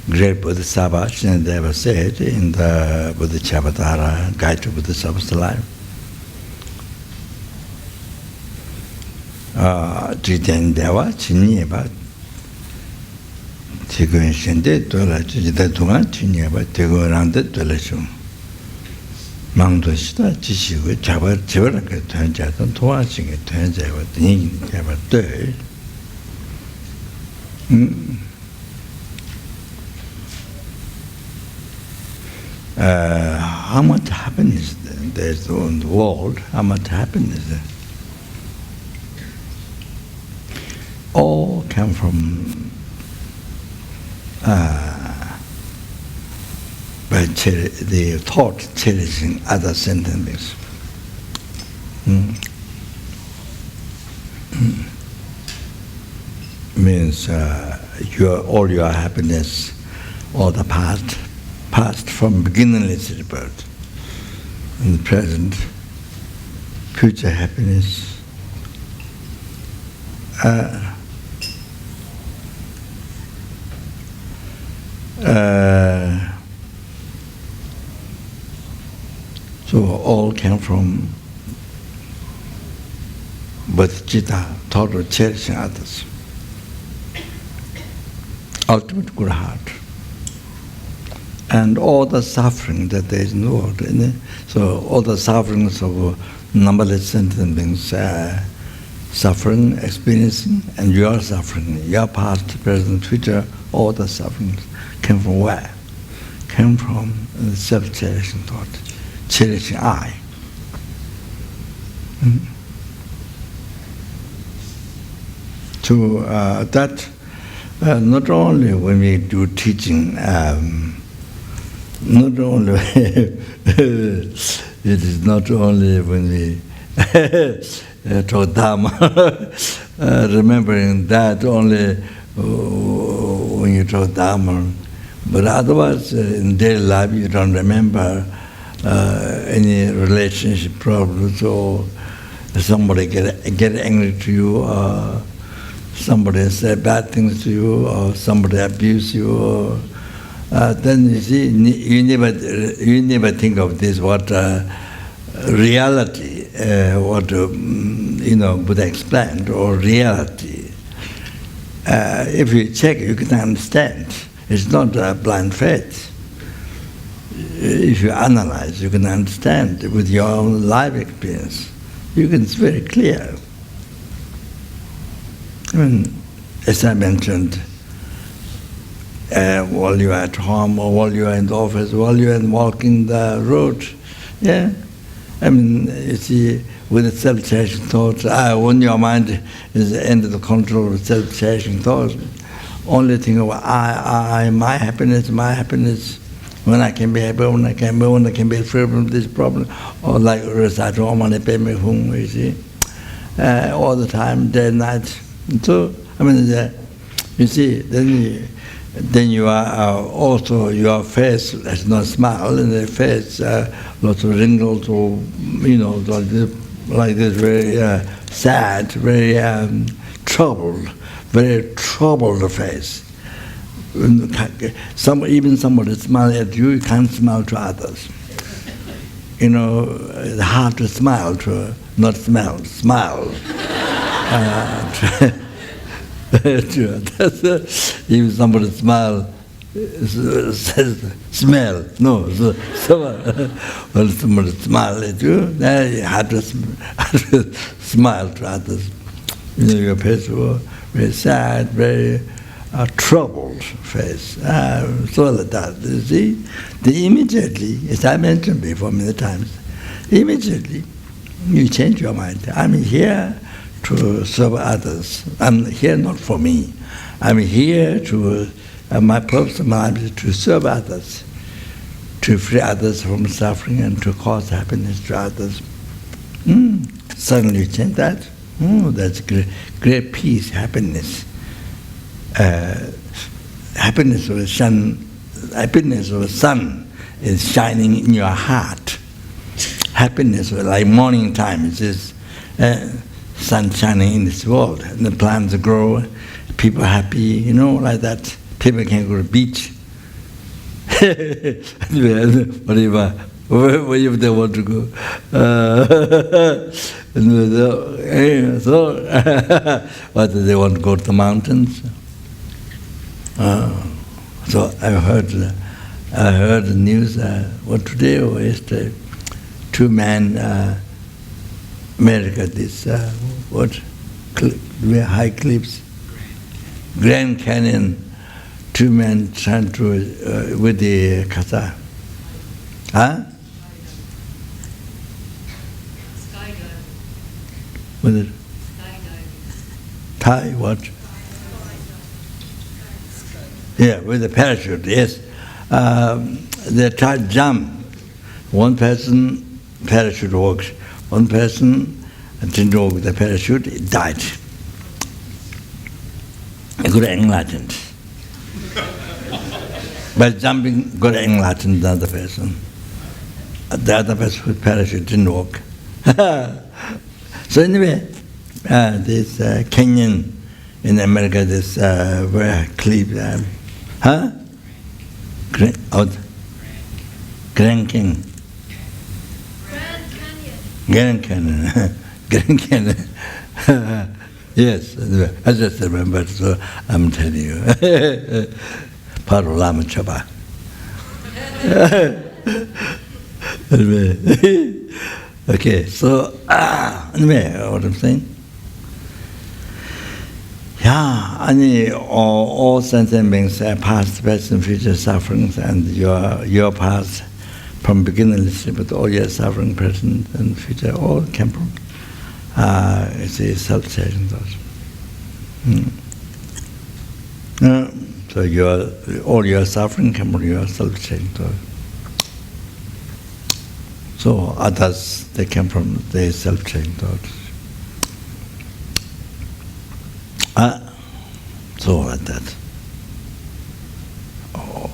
great Bodhisattva Shinadeva said in the Bodhichitta Guide to Bodhisattva's Life. Jiten Deva Chinyeba Tigun Shende Dola Jita Dunga Chinyeba Tigun Randa Dola Shung Mangdo Shita Jishiwe Java Jivaraka Tuanjatan Tuanjinga Tuanjava Ding Java Doi. How much happiness there's in the world, how much happiness all come from by the thought cherishing other sentient beings. Means all your happiness, all the past from beginningless rebirth, and the present, future happiness. So all came from bodhichitta, thought of cherishing others. Ultimate good heart. And all the suffering that there is in the world. So all the sufferings of numberless sentient beings, suffering, experiencing, and your suffering, your past, present, future, all the sufferings came from where? Came from the self-cherishing thought, cherishing I. So that not only when we do teaching, not only it is not only when we talk Dharma, remembering that only when you talk Dharma, but otherwise in daily life you don't remember any relationship problems, or somebody get angry to you, or somebody say bad things to you, or somebody abuse you, or then you see you never think of this what reality, what Buddha explained, or reality. If you check, you can understand. It's not a blind faith. If you analyze, you can understand with your own life experience. It's very clear. As I mentioned, while you are at home, or while you are in the office, while you are walking the road, you see, with the self-cherishing thoughts, when your mind is under the control of self-cherishing thoughts, only think of I, my happiness, when I can be happy, when I can be free from this problem, or like recite Om Mani Padme Hum, you see, all the time, day and night. So, you see, then you are also, your face has no smile, and the face, lots of wrinkles, or, like this, very sad, very troubled face. Even somebody smiles at you, you can't smile to others. It's hard to smile to, not smell, smile. Even somebody smile, says smell. No, when somebody smile at you, then you have to smile to others. Your face was very sad, very troubled face. So like that. You see, immediately, as I mentioned before many times, immediately you change your mind. I'm here to serve others. I'm here not for me. I'm here to, my purpose of my life is to serve others, to free others from suffering and to cause happiness to others. Suddenly you change that. That's great peace, happiness. Happiness of the sun is shining in your heart. Happiness, like morning time, it is sun shining in this world, and the plants grow, people happy, you know, like that. People can go to the beach. Whatever they want to go. But they want to go to the mountains. So I heard the news, what today or yesterday, 2 men, America, this, high cliffs, Grand Canyon, 2 men trying to, with the kasa. Huh? Skydiving. With it? Skydiving. Thai, what? Yeah, with the parachute, yes. They tried to jump. One person, parachute works. One person didn't work with the parachute, he died. He got enlightened. By jumping, got enlightened the other person. The other person with parachute didn't work. So anyway, this canyon in America, this very cliff, huh? Grand Canyon. Grand Canyon. Grand Canyon. Yes, I just remembered, so I'm telling you. Paro Lama Chaba. Okay, so anyway, what I'm saying? Yeah, all sentient beings are past, present, future sufferings, and your past from beginningless, but all your suffering, present, and future, all came from it's a self-cherishing thought. So all your suffering come from your self-cherishing thought. So others, they come from their self-cherishing thoughts. So like that.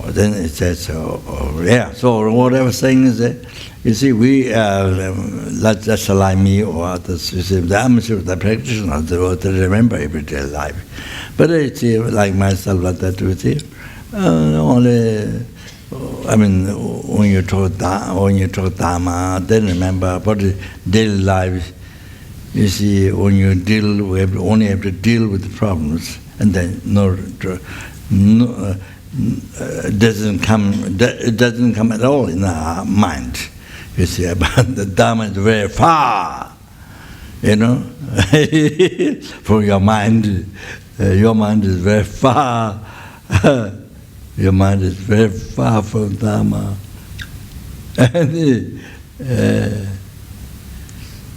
Then it says, yeah, so what I was saying is that, you see, we, that's like me or others, you see, I'm sure the practitioner, they remember everyday life. But it's like myself, like that, you see, only, I mean, when you talk Dharma, then remember, but daily life, you see, when you only have to deal with the problems, and then it doesn't come at all in our mind. You see, but the Dharma is very far, you know, from your mind. Your mind is very far. Your mind is very far from Dharma. And,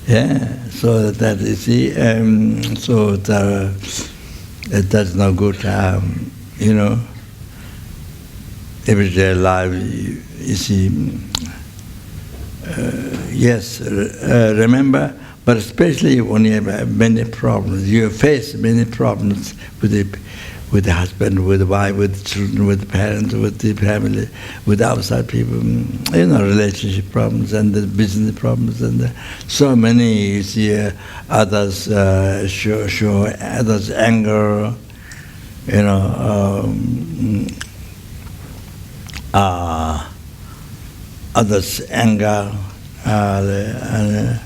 yeah, so that you see, so that's no good, you know. Everyday life, you see, yes, remember, but especially when you have many problems, you face many problems with the husband, with the wife, with the children, with the parents, with the family, with outside people, you know, relationship problems and the business problems, and so many, you see, others show others anger, you know, others anger, and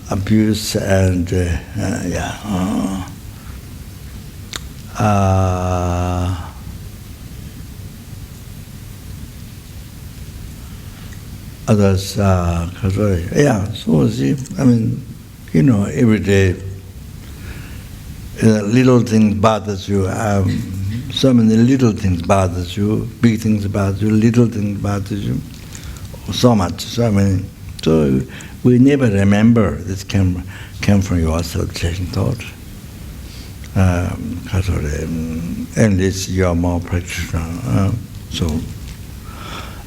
abuse and others so see, I mean, you know, every day little things bothers you. So many little things bothers you, big things bother you, little things bothers you. So much, so many. So we never remember this came from your self-cherishing thought. And this you are more practitioner. So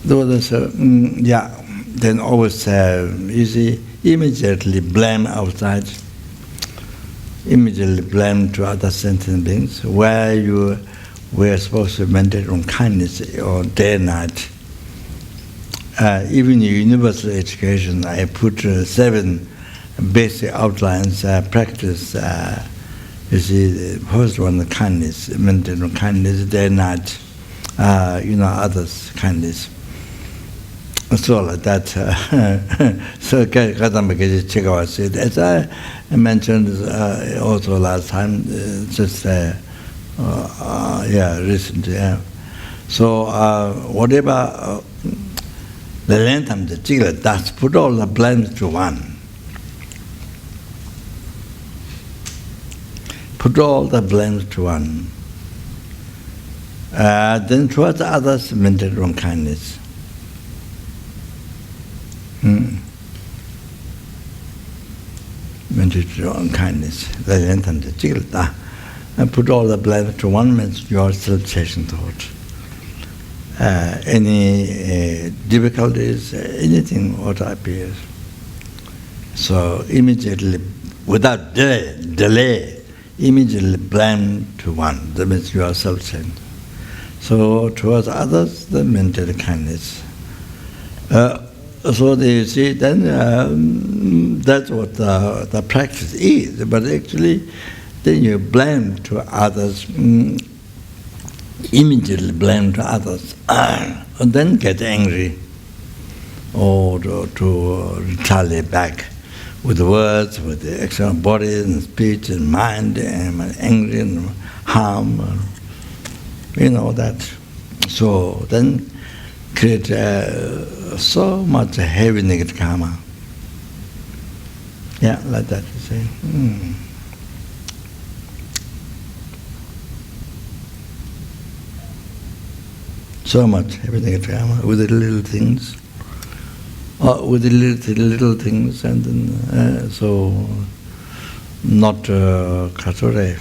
those then always you see, immediately blame outside, immediately blame to other sentient beings, where you were supposed to meditate on kindness or day and night. Even in universal education, I put 7 basic outlines, practice. You see, the first one, the kindness, maintain kindness, day and night, others' kindness. So like that. So Chikawa said, as I mentioned also last time, recently. Yeah. So whatever the length of the chila, that's put all the blames to one. Put all the blames to one. Then towards others, maintain wrong kindness. Maintain wrong kindness. The length of the chila. And put all the blame to one means your self-cherishing thought. Any difficulties, anything what appears. So immediately, without delay, immediately blame to one. That means you are self-cherishing. So towards others, the maintain kindness. So you see, then that's what the practice is. But actually, then you blame to others, immediately blame to others, and then get angry or to retaliate back with words, with the action of body and speech and mind, and angry and harm, that. So then create so much heavy negative karma. Yeah, like that you say. So much heavy negative karma with the little things. With the little things, and then so not kature,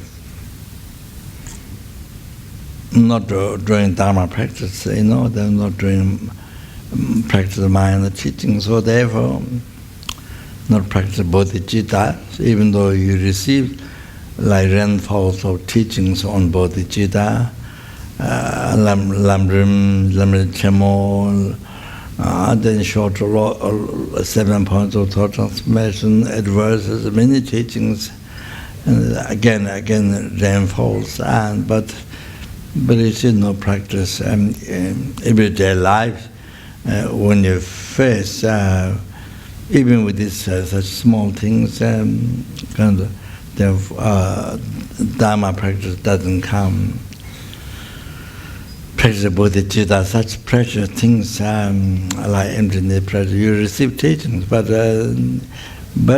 not doing Dharma practice, they're not doing practice of Mahayana teaching, so therefore not practice bodhichitta, even though you receive like rainfalls of teachings on bodhichitta, lamrim chemo, then short 7 points of thought transformation, adverses, many teachings, and again rainfalls, but it is no practice. Everyday life, when you face, even with this such small things, the Dharma practice doesn't come. Practice bodhichitta, such precious things like emptiness, pressure. You receive teachings, but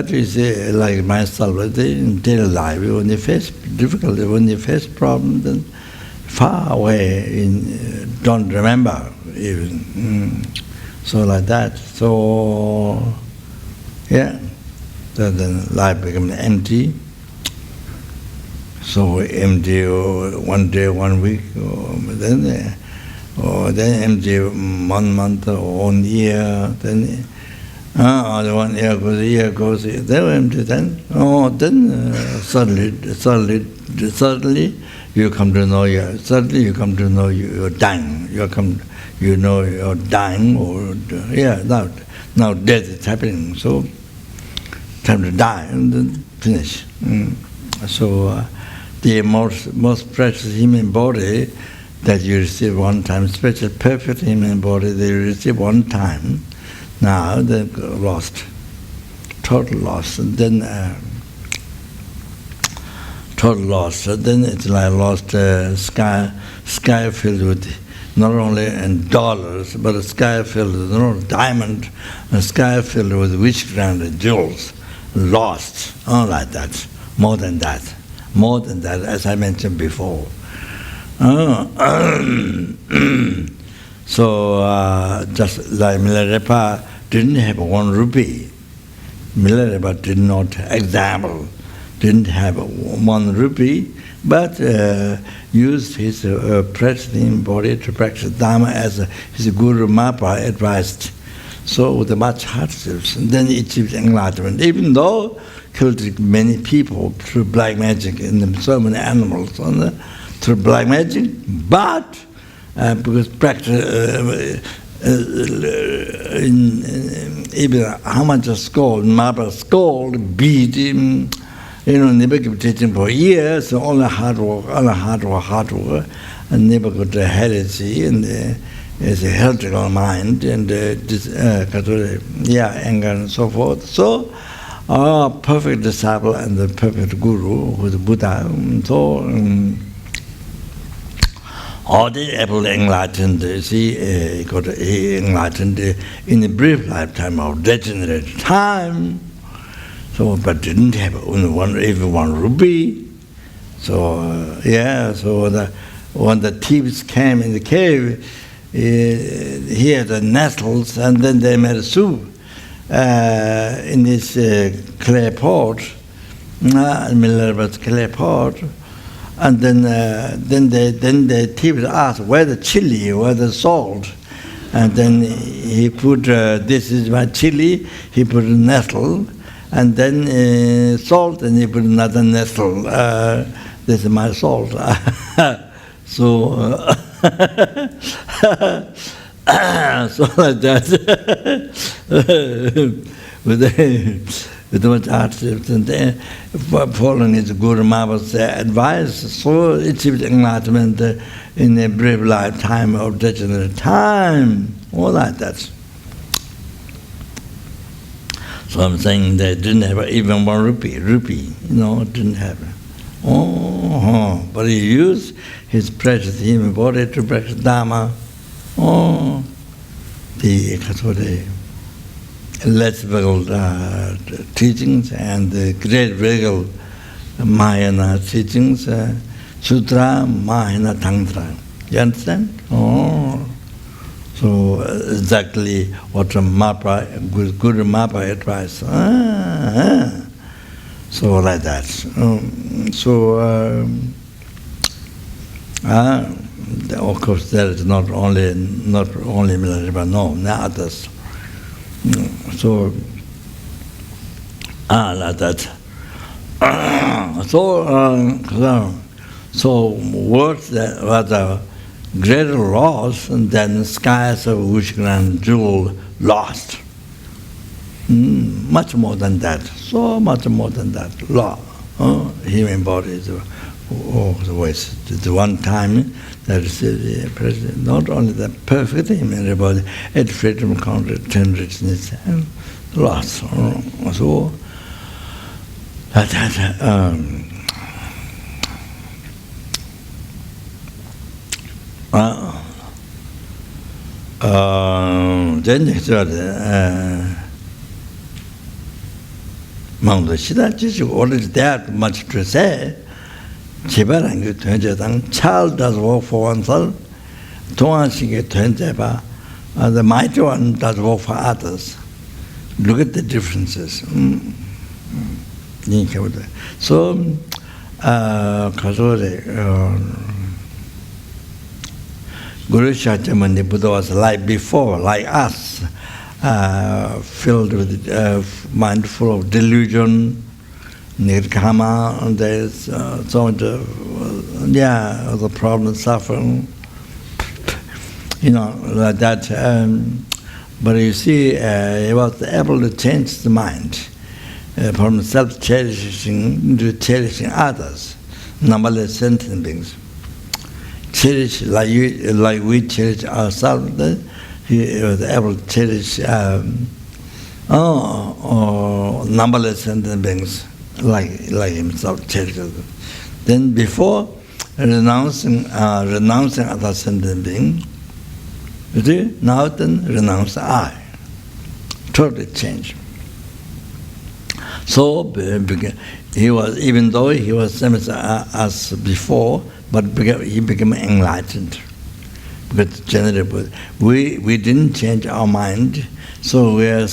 you see, like myself, in daily life, when you face difficulty, when you face problems, then far away, don't remember even. So like that. So yeah, then life becomes empty. So empty, one day, 1 week, then empty 1 month or 1 year, then 1 year goes, then empty, then suddenly you come to know you're dying. You know you're dying, or now death is happening. So time to die and then finish. So the most precious human body that you receive one time, special perfect human body that you receive one time, now they're lost, total loss. And then total loss. Then it's like lost sky filled with not only in dollars, but a sky filled with not only diamond, a sky filled with witchcraft and jewels, lost, all like that. More than that, as I mentioned before. So just like Milarepa didn't have 1 rupee. Milarepa did not didn't have 1 rupee, but used his practicing body to practice Dharma as his Guru Mapa advised. So with much hardships, and then he achieved enlightenment, even though killed many people through black magic, and so many animals through black magic, but because practice even how much a skull, marble skull, bead, never keep teaching for years, so only hard work, and never got the heresy, and is a heretical mind, and anger and so forth. So, our perfect disciple and the perfect guru, who is Buddha, all the able enlightened, got enlightened in a brief lifetime of degenerate time. So, but didn't have only even one rupee. So, so when the thieves came in the cave, he had the nettles, and then they made a soup in this clay pot, clay pot. And then the thieves asked, where the chili, where the salt? And then he put, this is my chili, he put a nettle, and then salt, and he put another nettle. This is my salt. So like that, with much hardships, and then following his Guru Mahaprabhu's advice, so achieved enlightenment in a brief lifetime of degenerate time, all like that. So I'm saying they didn't have even one rupee, didn't have it. But he used his precious human body to practice Dharma. The less veiled teachings and the great veiled Mahayana teachings, Sutra, Mahayana, Tantra. You understand? So exactly what Guru Mahaprabhu advised. So like that. Of course, there is not only Milarepa, no, others. So, like that. So words that were the greater loss than skies of Ushgran jewel lost. Much more than that. So much more than that. Human bodies. The one time that is not only the perfect human body, at freedom, content, richness, and loss. So that then already there much to say. Child does work for oneself, the mighty one does work for others. Look at the differences. So, Guru Shakyamuni Buddha was like before, like us, filled with mind full of delusion, nirkama, and there's so much the problem, suffering, like that. But you see, he was able to change the mind from self-cherishing to cherishing others, numberless sentient beings. Cherish like we cherish ourselves. He was able to cherish numberless sentient beings like himself cherishes. Then before renouncing other sentient beings, you see, now then renounce I. Totally changed. So he was, even though he was same as before, but he became enlightened. Because generally, we didn't change our mind, so we were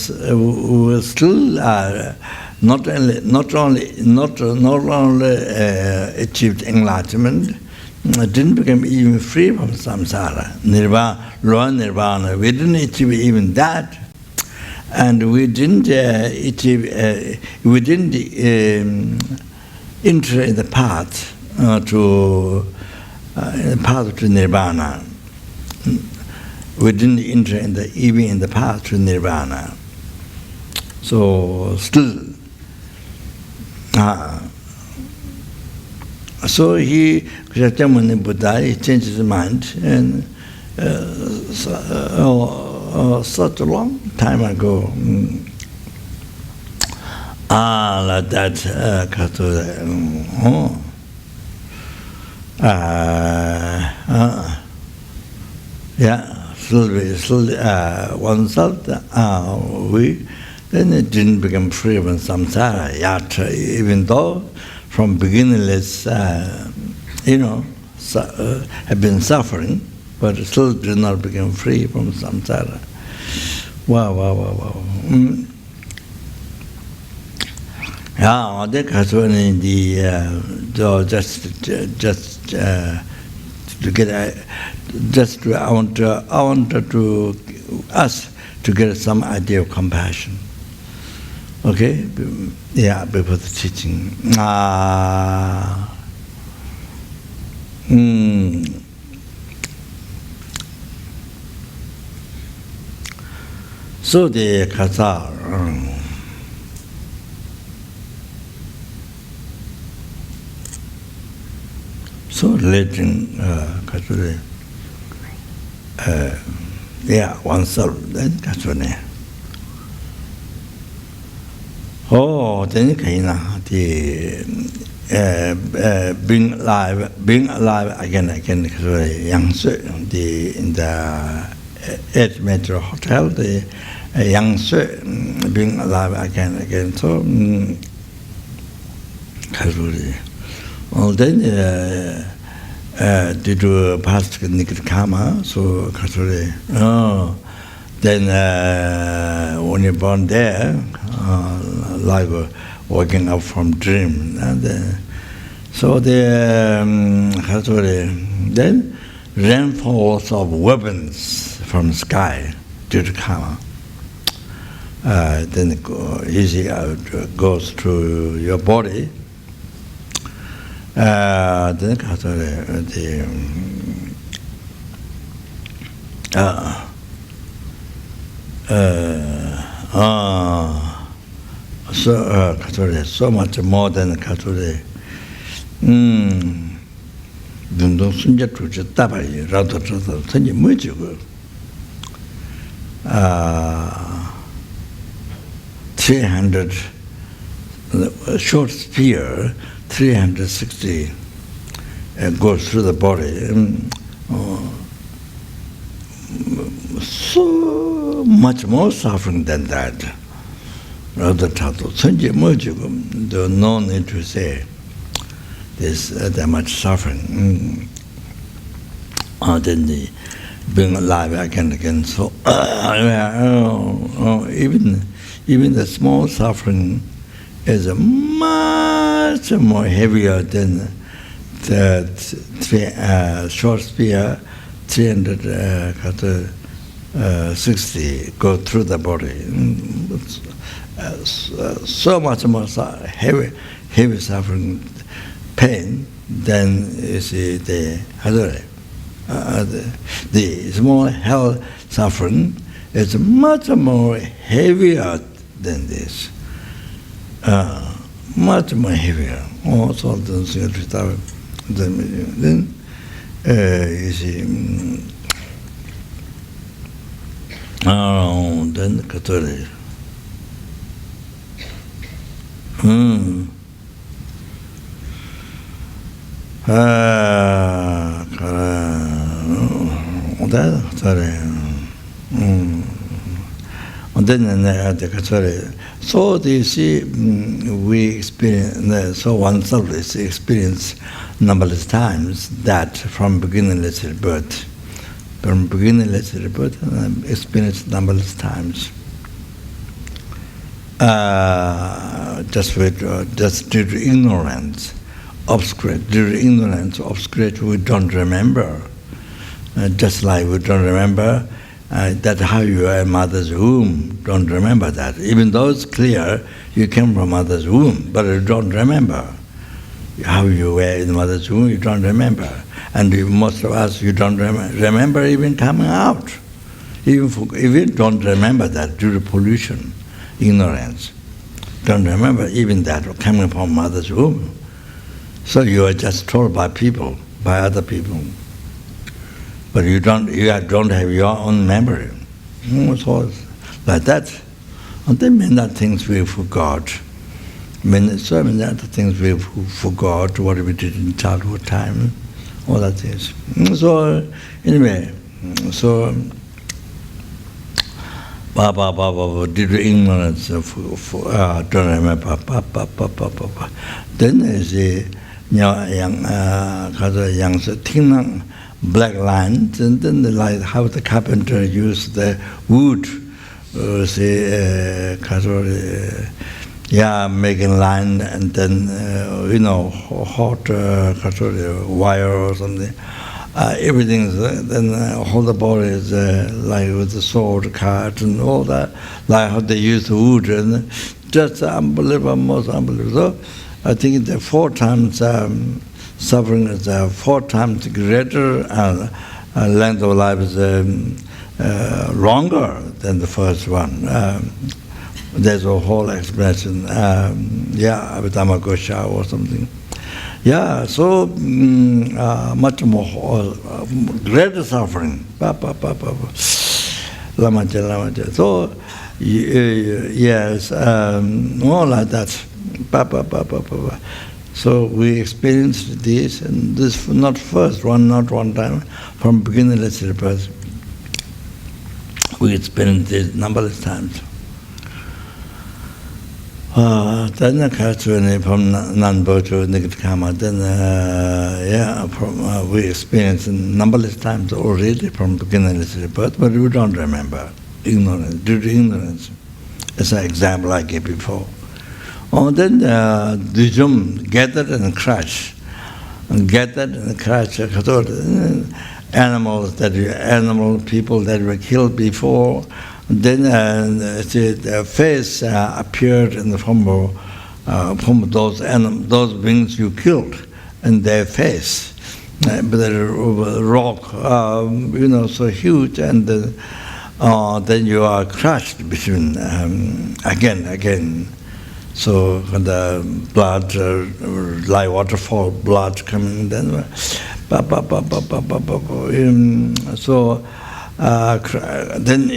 still not only achieved enlightenment, didn't become even free from samsara, nirvana, lower nirvana. We didn't achieve even that, and we didn't achieve. We didn't enter in the path to nirvana. we didn't enter even in the path to nirvana. So still, so Shakyamuni Buddha, he changed his mind, and such a long time ago, like that, yeah, slowly, oneself, then it didn't become free from samsara yet, even though from beginningless, have been suffering, but still did not become free from samsara. Wow. Yeah, that's when I want to us to get some idea of compassion. Okay, yeah, before the teaching. So the Khazar. So letting oneself, then Khazar. Oh, then being alive again, Yangtze, in the 8-meter hotel, the Yangtze, being alive again. So, well, then due to past karma, so then when you're born there, like waking up from dream, and so then rainfalls of weapons from sky due to karma. Then it goes through your body. Then so much more than Kature. Dundong Sunja Truja Tabai, Rado Trata, Sanji Mujugu. 300 short spear, 360 goes through the body. So much more suffering than that. Rather Tato, Sanji Mojugum, there no need to say there's that much suffering. Then the being alive again. So even the small suffering is much more heavier than the short spear, 360 go through the body. So much more heavy suffering, pain than you see the small hell suffering is much more heavier than this. Much more heavier. Also, then you see. Then Katori. So you see, we experience, so oneself is experienced numberless times that from beginningless birth. From beginningless birth, experienced numberless times. Just due to ignorance, obscurate, we don't remember. Just like we don't remember that how you are in mother's womb, don't remember that. Even though it's clear you came from mother's womb, but you don't remember how you were in mother's womb, you don't remember. And most of us, you don't remember even coming out. Even don't remember that due to pollution, ignorance. Don't remember even that coming from mother's womb. So you are just told by people, by other people. But you don't have your own memory. So like that. And then many other things we forgot. So many other things we forgot, what we did in childhood time, all that things. So anyway, so due to ignorance, don't remember. Then there's a young thin black lines, and then like how the carpenter used the wood, making line, and then hot wire or something. Everything is then all the body is like with the sword, cart, and all that, like how they use the wood, and just unbelievable, most unbelievable. So I think the 4 times suffering is 4 times greater, and length of life is longer than the first one. There's a whole explanation, Abhidhamma Gosha or something. Yeah, so much more greater suffering. Lamaja. So yes, more like that. So we experienced this, and this not one time, from beginning, let's say, we experienced this numberless times. Then from non-birth to negative karma, then we experienced numberless times already from beginningless birth, but we don't remember. Ignorance, due to ignorance. As an example I gave before. Then Dijum gathered and crushed. Animal people that were killed before. Then the face appeared in the form of those beings you killed, in their face. But the rock, so huge, and then you are crushed between again. So the blood, like waterfall, blood coming, then so. Then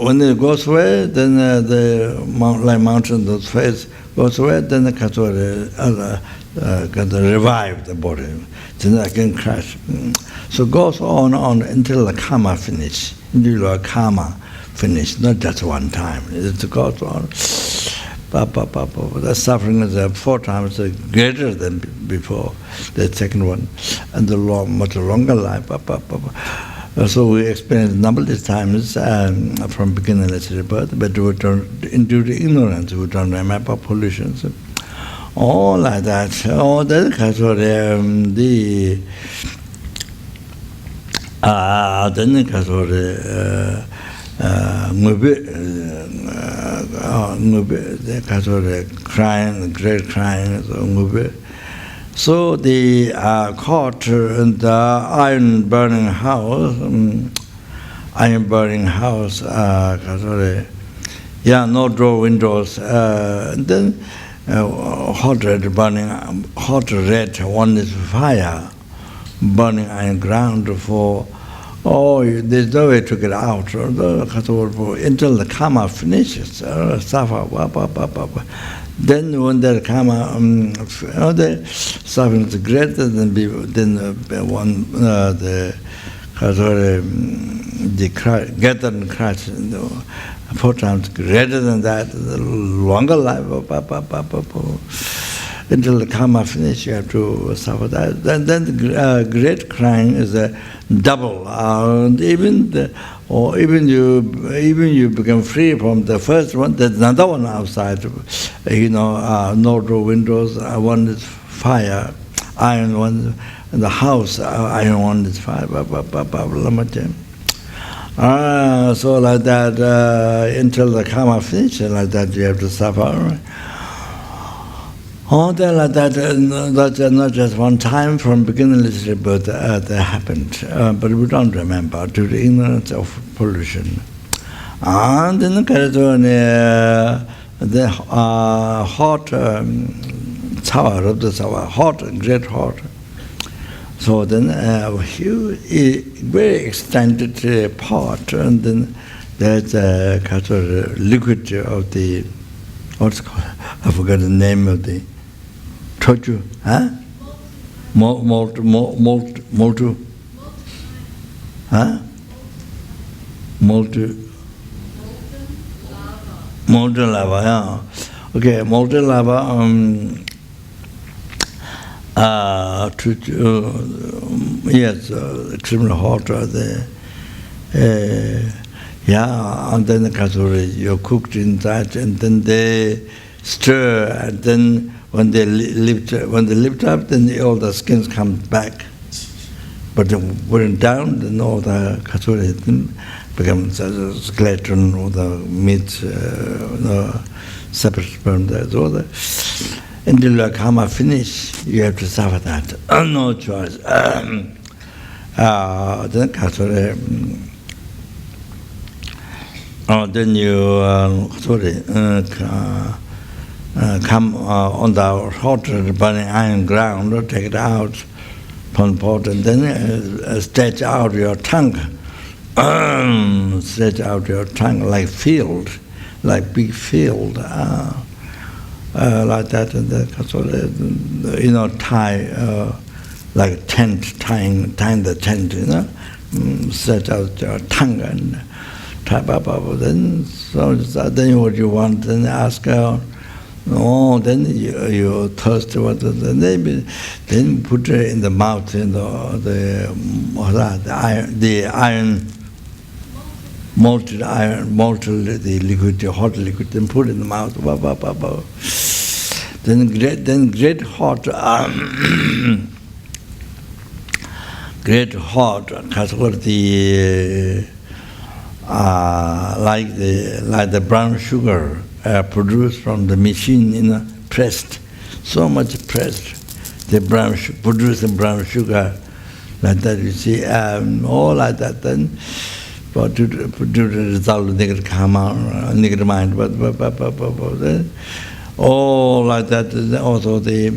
when it goes away, then the mountain, those face goes away, then the revive the body, then again crash. So it goes on until the karma finish, until the karma finish, not just one time. It goes on. The suffering is 4 times greater than before, the second one, and the much longer life. So we experienced numberless times from beginningless birth, but due to ignorance, we don't remember pollutions. All like that. All that kind of crying, great crying, so they are caught in the iron burning house, no door windows. Then hot red one is fire, burning iron ground for. There's no way to get out until the karma finishes. Suffer. Then when the karma, the suffering is greater than the gather and crash, 4 times greater than that, the longer life, until the karma finish, you have to suffer that. Then the great crying is a double. Even you become free from the first one. There's another one outside. No door windows. One is fire, iron one. And the house, iron one is fire. So like that, until the karma finishes, like that, you have to suffer. Oh, then like that, that's not just one time from beginningless rebirth that happened, but we don't remember due to ignorance of pollution. And then the hot tower of the tower, hot, great hot. So then a huge, very extended pot, and then there's a kind of liquid of the, what's it called? I forgot the name of the toju, huh? Molten, huh? Molten lava, yeah. Okay, molten lava, yes, extremely hot. Yeah, and then you're cooked inside, and then they stir, and then when they lift up, then all the skins come back. But when down, then all the kasuri becomes skeleton, or the meat, separate sperm. That's all the. Until the karma finish, you have to suffer that. No choice. Then kasuri. Then you come on the hot burning iron ground, take it out from the pot, and then stretch out your tongue. Stretch out your tongue like field, like big field, like that. And tie like tent, tying the tent. Stretch out your tongue and. Then what you want, then ask then you thirst, then put it in the mouth, the iron, molten the liquid, the hot liquid, then put it in the mouth, then great hot, great hot, like the brown sugar produced from the machine, pressed, so much pressed. The produce the brown sugar, like that. You see, all like that. Then, but to the result of negative karma, negative mind, but all like that. Also the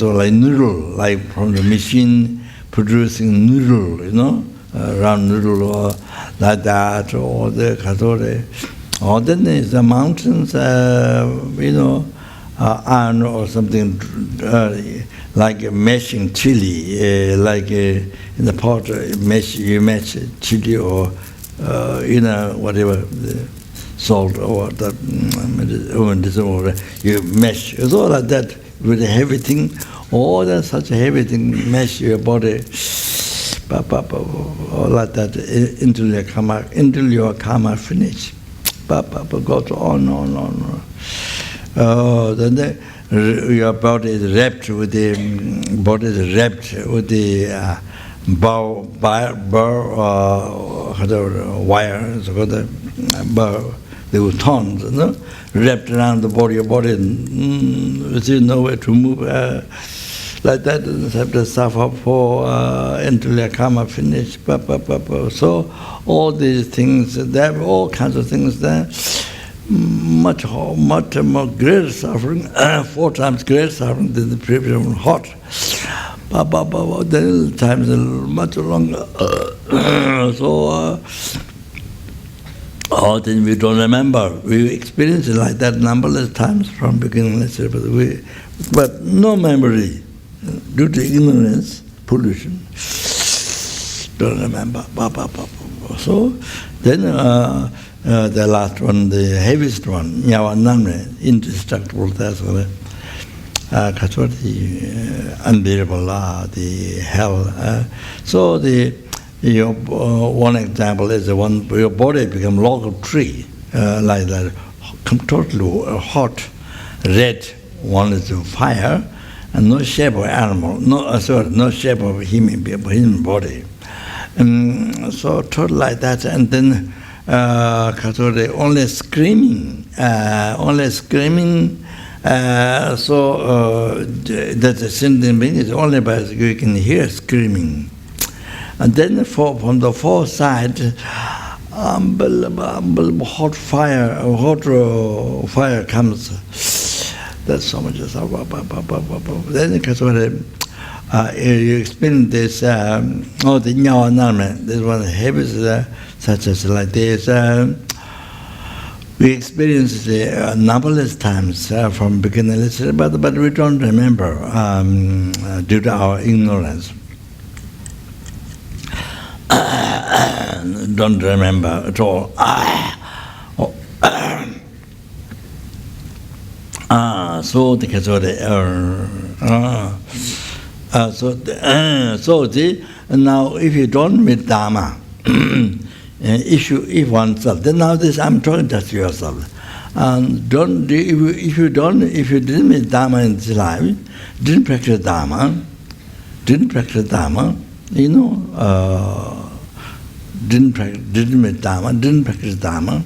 like noodle, like from the machine producing noodle, round noodle or like that, or the katore. Or then there's the mountains, iron or something like mashing chili, like in the pot, you mash chili or whatever, the salt or the you mash. It's all like that with a heavy thing. All that such a heavy thing mash your body. All like that until your karma finish. Goes on. Then your body is wrapped with the wire, so the bow, the thorns, wrapped around the body. Your body, there's nowhere to move. Like that, you have to suffer for until your karma finish. So all these things, there are all kinds of things there. Much more greater suffering, 4 times greater suffering than the previous one, hot. Then times are much longer. Then we don't remember. We experience it like that numberless times from beginning, but no memory. Due to ignorance, pollution, don't remember. So then the last one, the heaviest one, Nyawanamne, indestructible, that's what the unbearable law, the hell. So one example is your body become log of tree, like that, totally hot, red. One is fire. And no shape of animal, no shape of human body. So total like that, and then only screaming That's a sending being is only by you can hear screaming. And then from the fourth side, unbelievable hot fire comes. That's so much. Then you experience this, the Nyawa environment. This one habits such as like this. We experienced it numberless times from beginning, but we don't remember due to our ignorance. Don't remember at all. So the now if you don't meet Dharma, if oneself, then now this I'm talking just to yourself. If you didn't meet Dharma in this life, didn't practice Dharma, you know, didn't meet Dharma, didn't practice Dharma,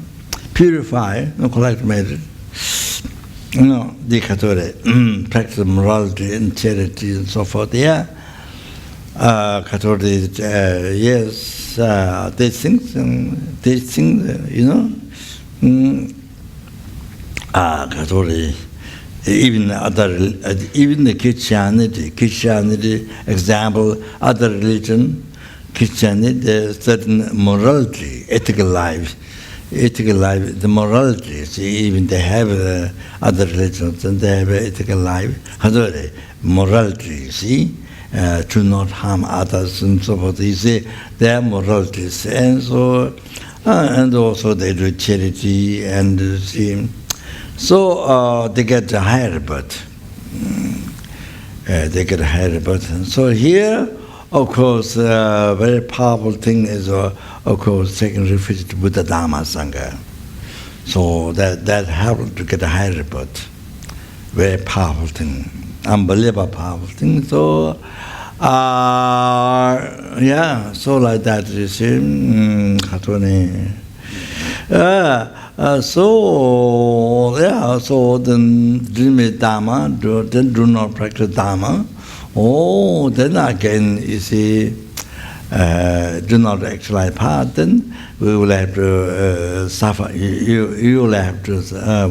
purify, no collect merit, you know, practice morality and charity and so forth. Yeah, yes. These things, you know, even the Christianity, example, other religion, Christianity, there's certain morality, ethical life, the morality. See, even they have other religions and they have ethical life, morality. See. To not harm others and so forth. You see, their moralities, and so, and also they do charity and see. So they get a higher birth. They get a higher birth. So here, of course, very powerful thing is, of course, taking refuge to Buddha, Dharma, Sangha. So that helps to get a higher birth. Very powerful thing. Unbelievable powerful thing. So, yeah, so like that, you see. So then dream is Dharma, then do not practice Dharma. Oh, then again, you see, do not actualize path, then we will have to suffer. You will have to,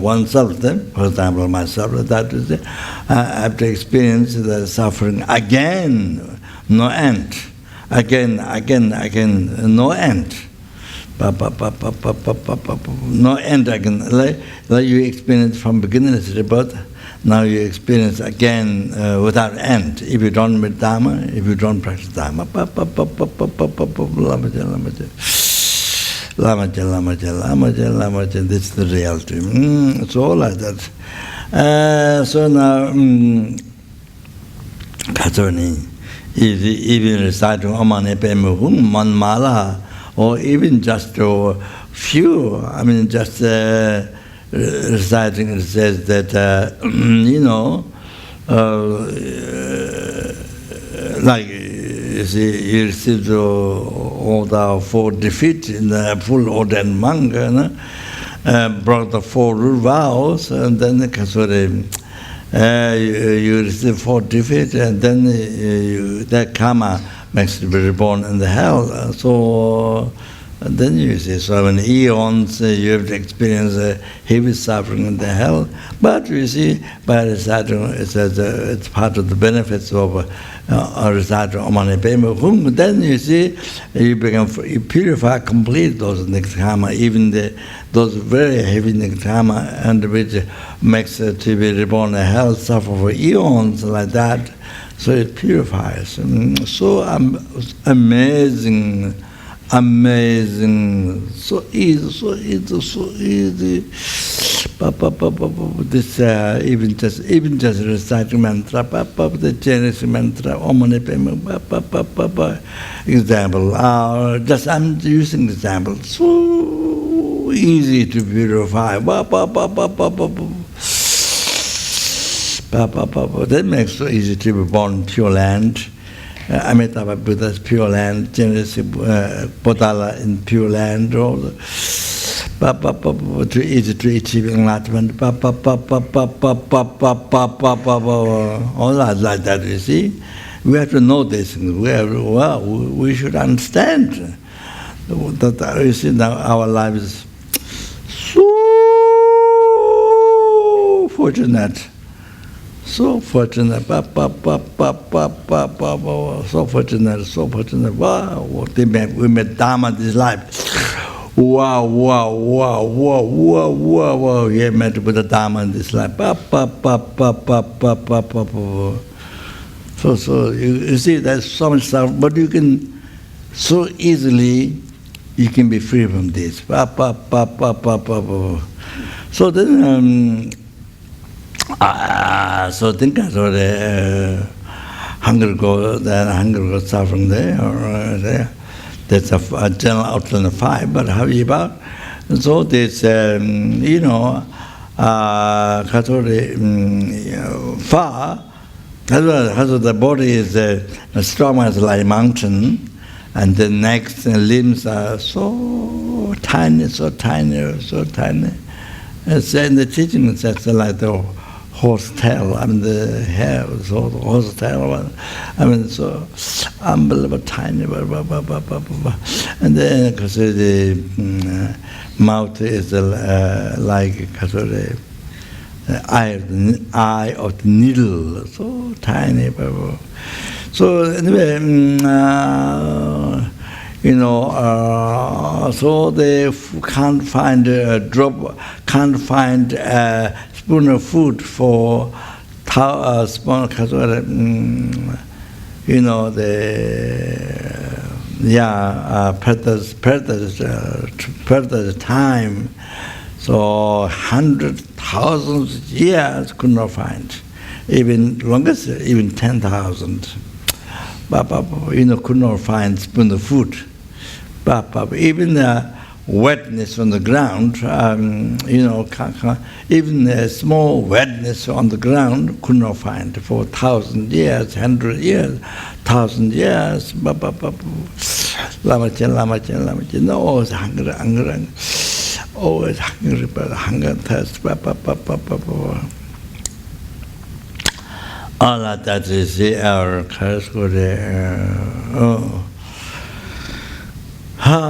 oneself then, for example, myself, that is it, I have to experience the suffering again, no end. Again, no end. No end again. Like you experience from beginning to the birth, now you experience again without end. If you don't meet Dharma, if you don't practice Dharma. Lamaja, this is the reality. So like that. So now, Katsoni, even reciting Omane Peme Hum, Manmala, or even just a few, I mean, just reciting, it says that, you know, like, you see, you received all the 4 defeats in the full ordained monk, brought the 4 root vows, and then you receive 4 defeats, and then that karma makes you be reborn in the hell. So then you see, so many eons you have to experience heavy suffering in the hell. But you see, by reciting, it's part of the benefits of reciting Omane Pema Hum. Then you see, you purify, complete those next karma, even those very heavy next karma, and which makes it to be reborn in hell, suffer for eons like that. So it purifies. So amazing, so easy. This even just reciting mantra, the Chinese mantra, Omane Pema, example. Just I'm using example. So easy to purify. That makes it so easy to be born in Pure Land. Amitabha Buddha's Pure Land, Genesis Bodhala in Pure Land, all Too easy to achieve enlightenment. All like that, you see. We have to know these things. We should understand that you see now our life is so fortunate. So fortunate, so fortunate, so fortunate. Wow, we met Dharma this life. Wow. He met with the Dharma in this life. So you see, there's so much stuff, but you can so easily you can be free from this. So then. So think of hunger goes suffering there. That's a general outline of 5, but how about? So this, far, the body is strong as like mountain, and the next limbs are so tiny. It's in the teaching, it's like the horse tail, the hair, so the horse tail, so unbelievable tiny, and then because the mouth is like the eye of the needle, so tiny, so anyway, so they can't find a drop, can't find a spoon of food for spoon, predators time. So 100,000 years could not find, even longest, even 10,000. Could not find spoon of food. Even wetness on the ground, even a small wetness on the ground could not find for 1,000 years, 100 years, 1,000 years. Lama-chen, always hungry, always hungry, but hunger, thirst. All of that is our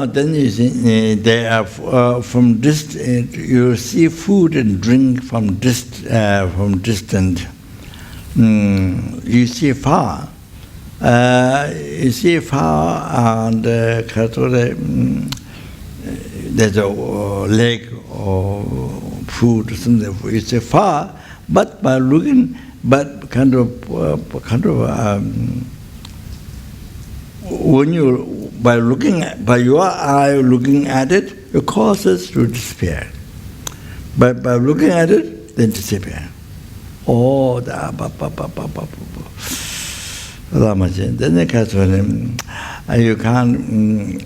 then you see, they are from distant. You see food and drink from distant. You see far. And there's a lake or food or something. You see far, but by looking, but when you by your eye looking at it, it causes to despair. But by looking at it, then disappear. Oh, then the question, you can't.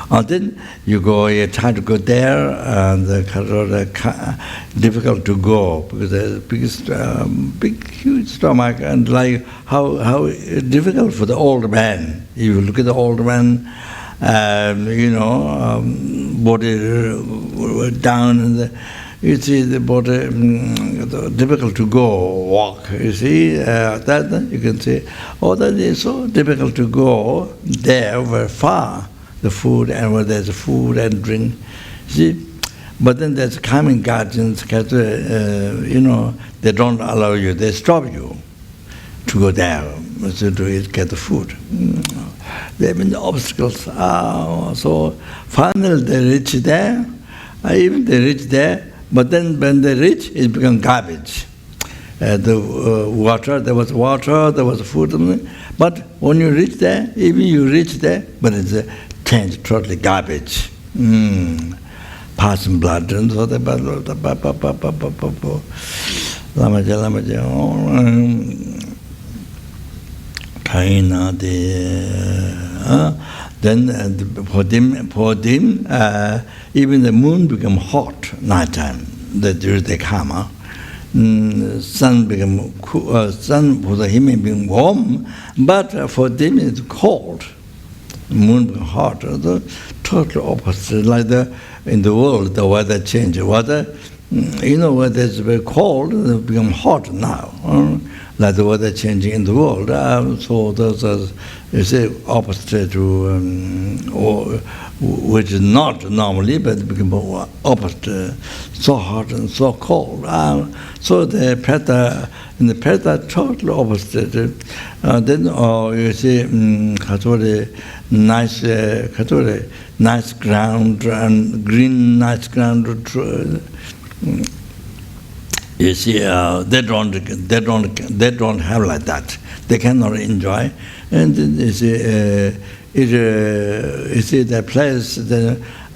And then you go, you try to go there, and difficult to go because there's big, huge stomach, and like how difficult for the old man. If you look at the old man, body down, and you see the body difficult to go, walk. You see that you can see, that is so difficult to go there, very far. The food, and where there's food and drink, see. But then there's coming guardians, they don't allow you, they stop you to go there to get the food. There have been obstacles. So finally they reach there, even they reach there, but then when they reach, it becomes garbage. There was water, there was food, but when you reach there, even you reach there, but it's changed totally garbage. Passing blood and so the then for them, even the moon become hot nighttime. During the karma, sun become cool, sun for the human being warm, but for them it's cold. Moon become hot. The total opposite. Like in the world, the weather changes. Weather, weather is very cold, it become hot now. Like the weather changing in the world. So those are, you say, opposite to, which is not normally, but it become opposite, so hot and so cold. So the Peta, in the Peta, totally opposite. Then you see, nice ground and green, nice ground. You see, they don't have like that. They cannot enjoy. And then you see, you see the place,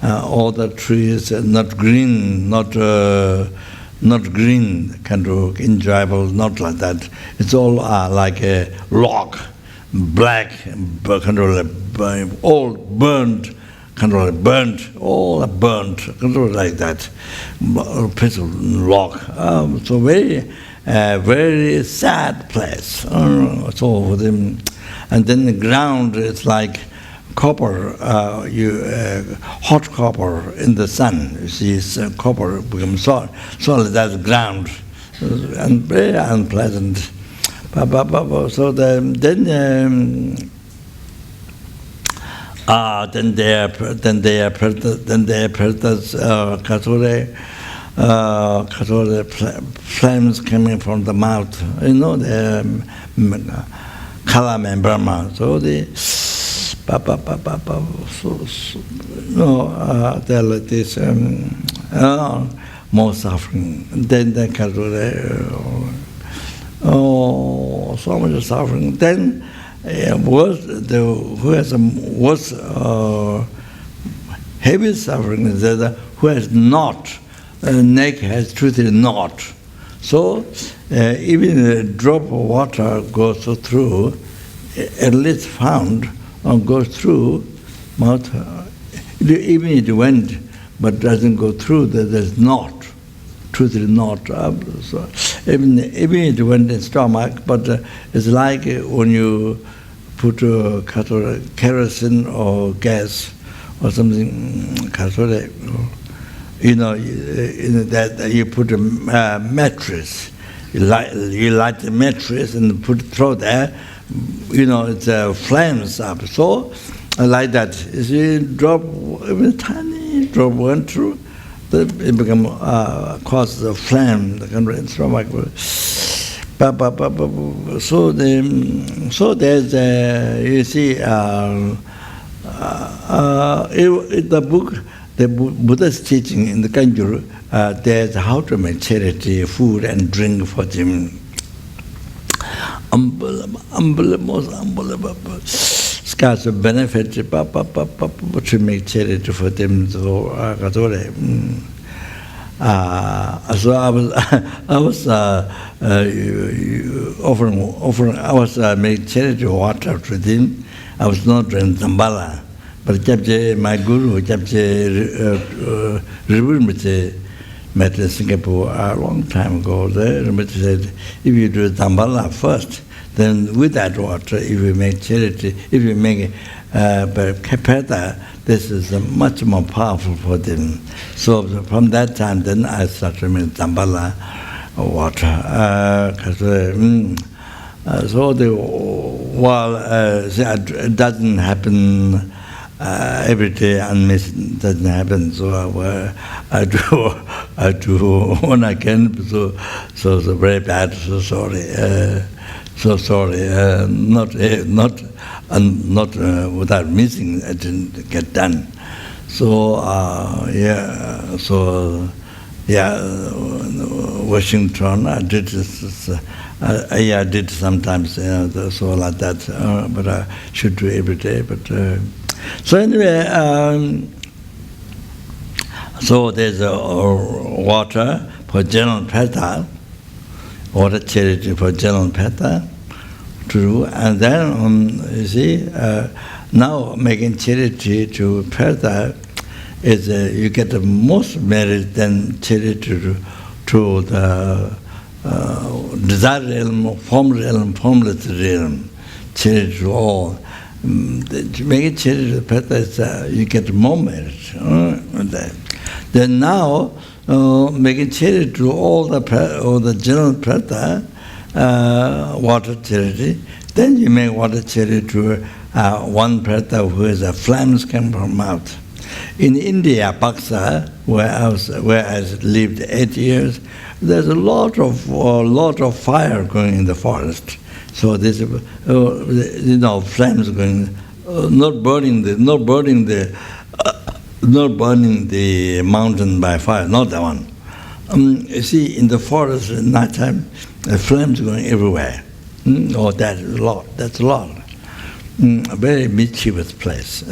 all the trees not green, not green, kind of enjoyable, not like that. It's all like a rock, black, kind of like all burnt. All burnt, like that, piece of rock. So very sad place. So for them, and then the ground is like copper, hot copper in the sun. You see, it's, copper becomes solid. That's ground, and very unpleasant. So then they flames coming from the mouth. The Kalam and Brahma. So they they're like this. More suffering. Then they so much suffering. Then who has worse heavy suffering is that who has not, neck has truly not. So even a drop of water goes through, at least found, goes through mouth. Even it went, but doesn't go through, there's not. Truthfully not. So even it went in stomach, but it's like when you put kerosene or gas or something, that you put a mattress. You light the mattress and throw there. It's flames up. So like that. You see, drop, even tiny drop went through. It become cause the flame, the kind of stomach. So there's you see the book, the Buddha's teaching in the Kanjuru, there's how to make charity, food and drink for them. Unbelievable. Scars of benefit to make charity for them. So so I was offering. I was making charity water to them. I was not doing Zambala, but my guru, Rinpoche, met in Singapore a long time ago. Rinpoche said, if you do Zambala first, then with that water, if you make charity, if you make kapeta, this is much more powerful for them. So from that time, then I started making Zambala water. So it doesn't happen every day, and it doesn't happen. So I do when I can. So very bad. So sorry. So sorry. Not without missing. It didn't get done. So Washington, I did this. I did sometimes, so like that, but I should do every day. But so anyway, so there's water for general peta, water charity for general peta to do, and then you see now making charity to peta is you get the most merit than charity to the desire realm, form realm, formless realm, charity to all. To make it charity to the preta, you get more merit. Then now, making charity to all the general preta, water charity, then you make water charity to one preta who has a flames come from mouth. In India, Paksa, where I lived 8 years, there's a lot of fire going in the forest. So there's flames going, not burning the mountain by fire, not that one. You see, in the forest at night time, the flames going everywhere. That's a lot. A very mischievous place,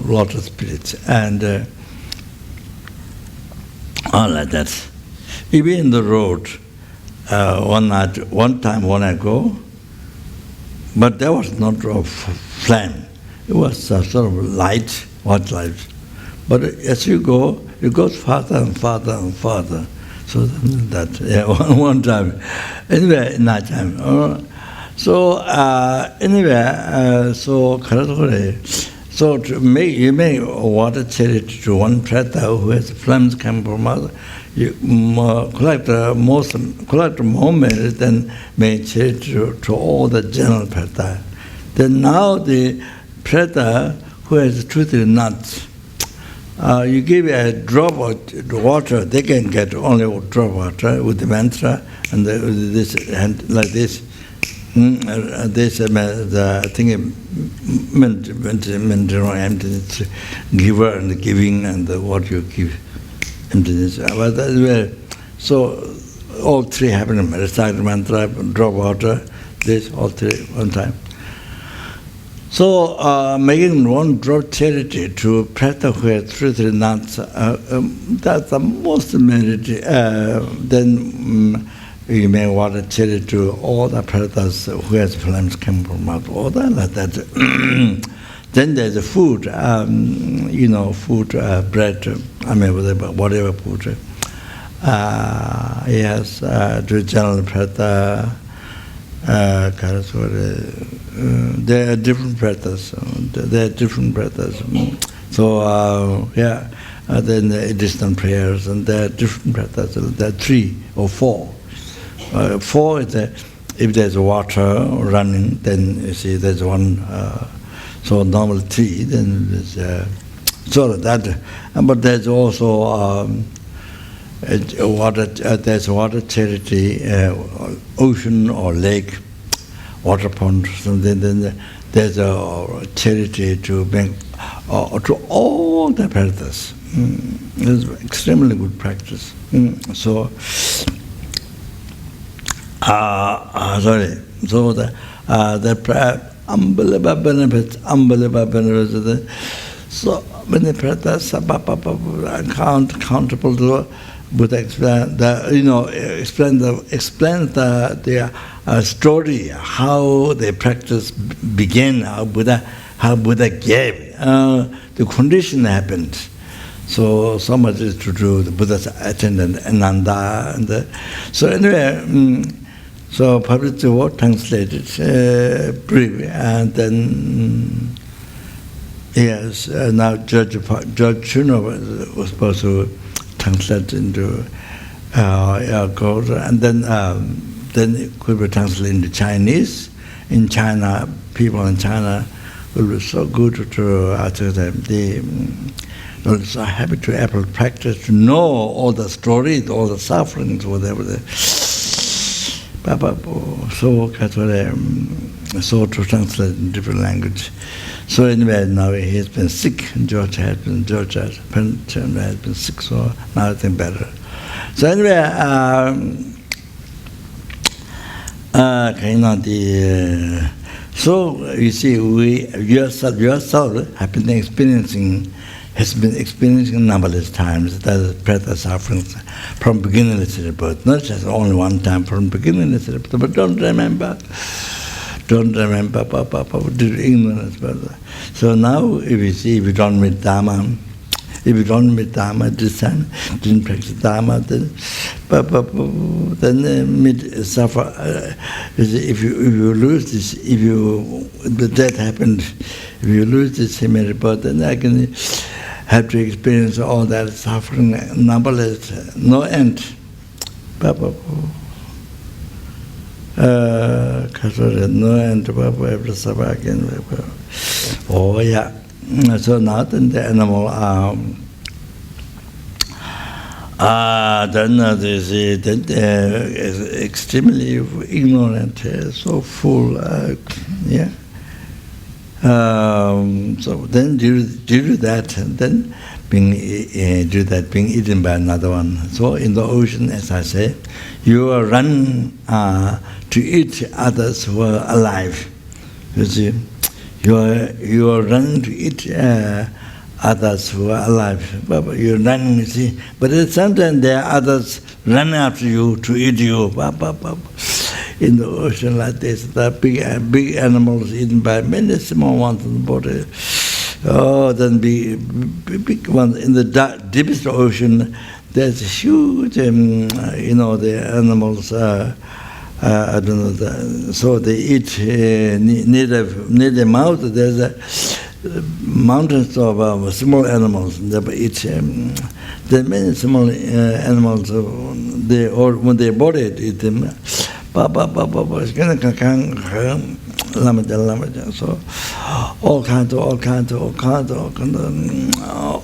lot of spirits, and all like that. Even in the road, one time when I go, but there was not a flame. It was a sort of light, white light. But as you go, it goes farther and farther and farther. So that, one time, anyway, night time. So to make you make water charity to one preta who has flames come from out, you collect more merit than make charity to all the general preta. Then now the preta who has truthful nuts, you give a drop of water, they can get only a drop of water with the mantra and this hand like this. This the thing emptiness, giver and the giving and what you give emptiness. So all three happen. Recite mantra, drop water, this all three one time. So making one drop charity to preta who has truthful nuts, that's the most merit. Then you may water charity to all the pretas who has flames come from out, all that like that. Then there's a food, food, bread, whatever food. Yes, to general preta, there are different pretas. So, then the additional prayers, and there are different pretas. There are 3 or 4. 4 is if there's water running, then you see there's one. So normal 3, then there's so that. But there's also water. There's water charity, ocean or lake, water pond. Something. Then there's a charity to make to all the pretas. It's extremely good practice. So. So the unbelievable benefits. So many pretas countable to Buddha explain the story, how the practice began, how Buddha gave, the condition happened. So much is to do the Buddha's attendant Ananda, and so anyway. So published the word, translated briefly, and then yes, now Judge Chuno was supposed to translate into code, and then it could be translated into Chinese. In China, people in China will be so good to after them. They will be so happy to able practice, to know all the stories, all the sufferings, whatever. So to translate in different language. So anyway, now he has been sick. George has been sick. So now I think better. So anyway, so you see, yourself have been experiencing numberless times that preta suffering from beginningless rebirth, not just only one time from beginningless rebirth, but don't remember, due to ignorance. So now, if you don't meet Dharma, If you don't meet Dharma this time, didn't practice Dharma, then meet suffer. If you lose this, the death happened, if you lose this human rebirth, then I can have to experience all that suffering, numberless, no end. No end, every suffer again. Oh yeah. So now then the animal then they say that is extremely ignorant, so full, yeah. So then due to that, then being eaten by another one. So in the ocean, as I say, you run to eat others who are alive. You see, you are running to eat others who are alive. You're running, you see. But sometimes there are others running after you to eat you. In the ocean like this, the big animals eaten by many small ones in the body. Oh, then big ones in the deepest ocean. There's huge, the animals. I don't know. So they eat near the mouth. There's mountains of small animals. They eat. There are many small animals. When they body eat them. So all kinds of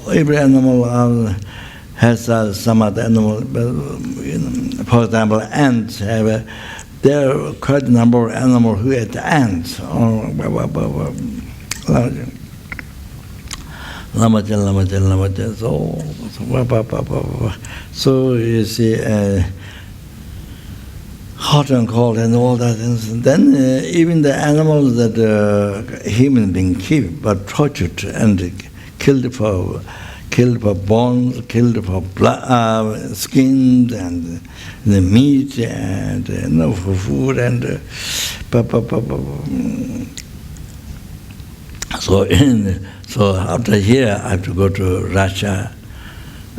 every animal has some other animal. For example, ants have there are quite a number of animals who eat ants. So you see. Hot and cold and all that things. Then even the animals that human beings keep, but tortured and killed for bones, killed for blood, skins and the meat and for food and so after here I have to go to Russia. We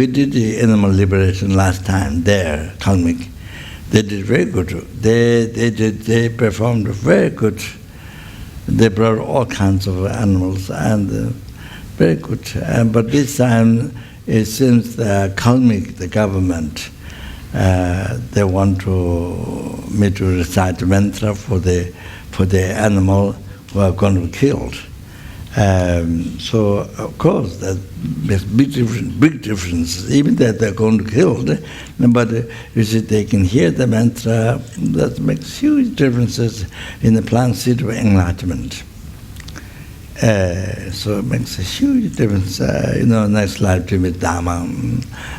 did the animal liberation last time there, Kalmik. They did very good. They performed very good. They brought all kinds of animals and very good. But this time it seems the Kalmik, the government, they want me to recite mantra for the animal who are going to be killed. So of course that makes big difference. Even that they're going to kill, but you see they can hear the mantra. That makes huge differences in the planned state of enlightenment. So it makes a huge difference. Next life to meet Dharma,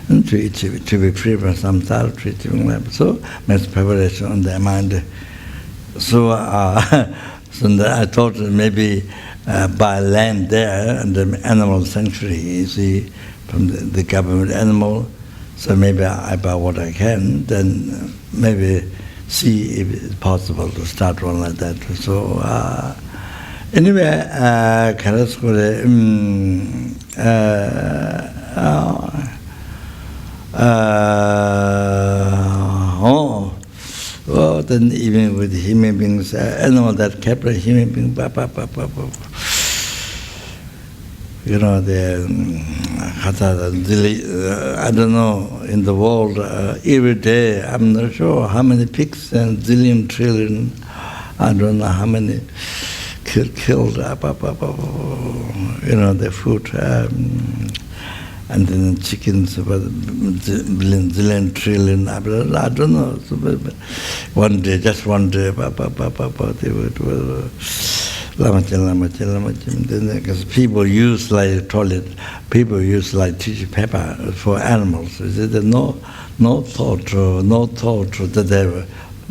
and to be free from samsara, to achieving life. So makes preparation on their mind. So I thought maybe. By land there and the animal sanctuary, you see, from the government animal. So maybe I buy what I can, then maybe see if it's possible to start one like that. So anyway, then even with human beings, animal that kept a human being, the I don't know, in the world, every day, I'm not sure how many pigs and zillion, trillion, I don't know how many killed, the food, and then chickens, zillion, trillion, I don't know. So, one day, just one day, they would, then because people use like toilet, people use like tissue paper for animals. There's no thought that they were,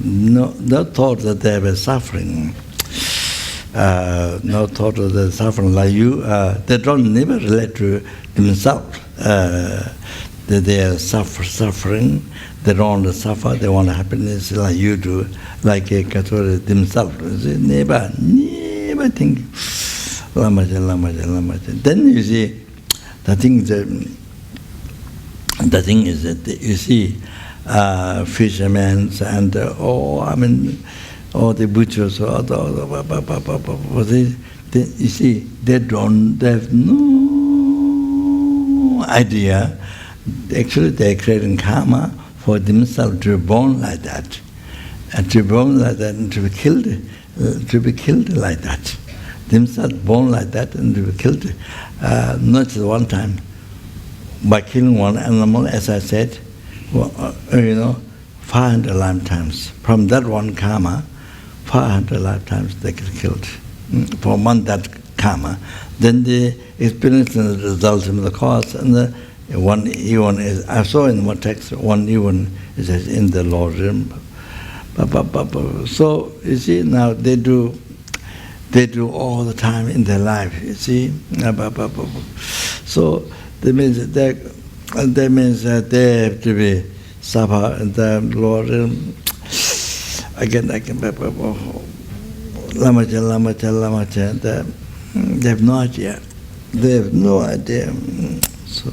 no thought that they were suffering. No thought of the suffering like you. They don't never relate to themselves. That they are suffering. They don't want to suffer. They want happiness like you do, like a Catholic themselves. Never think. Then you see, the thing is that you see, fishermen and all the butchers, you see, they have no idea. Actually, they're creating karma for themselves to be born like that, and to be born like that, and to be killed like that. Themselves born like that and to be killed, not just one time. By killing one animal, as I said, 500 lifetimes. From that one karma, 500 lifetimes they get killed. For one that karma, then the experience and the result of the cause, and the one even is, I saw in one text, one even is in the Lord's realm. So you see, now they do all the time in their life. You see, so that means that they have to be suffer in the Lord realm. Again, Lamacha, they have no idea. They have no idea. So,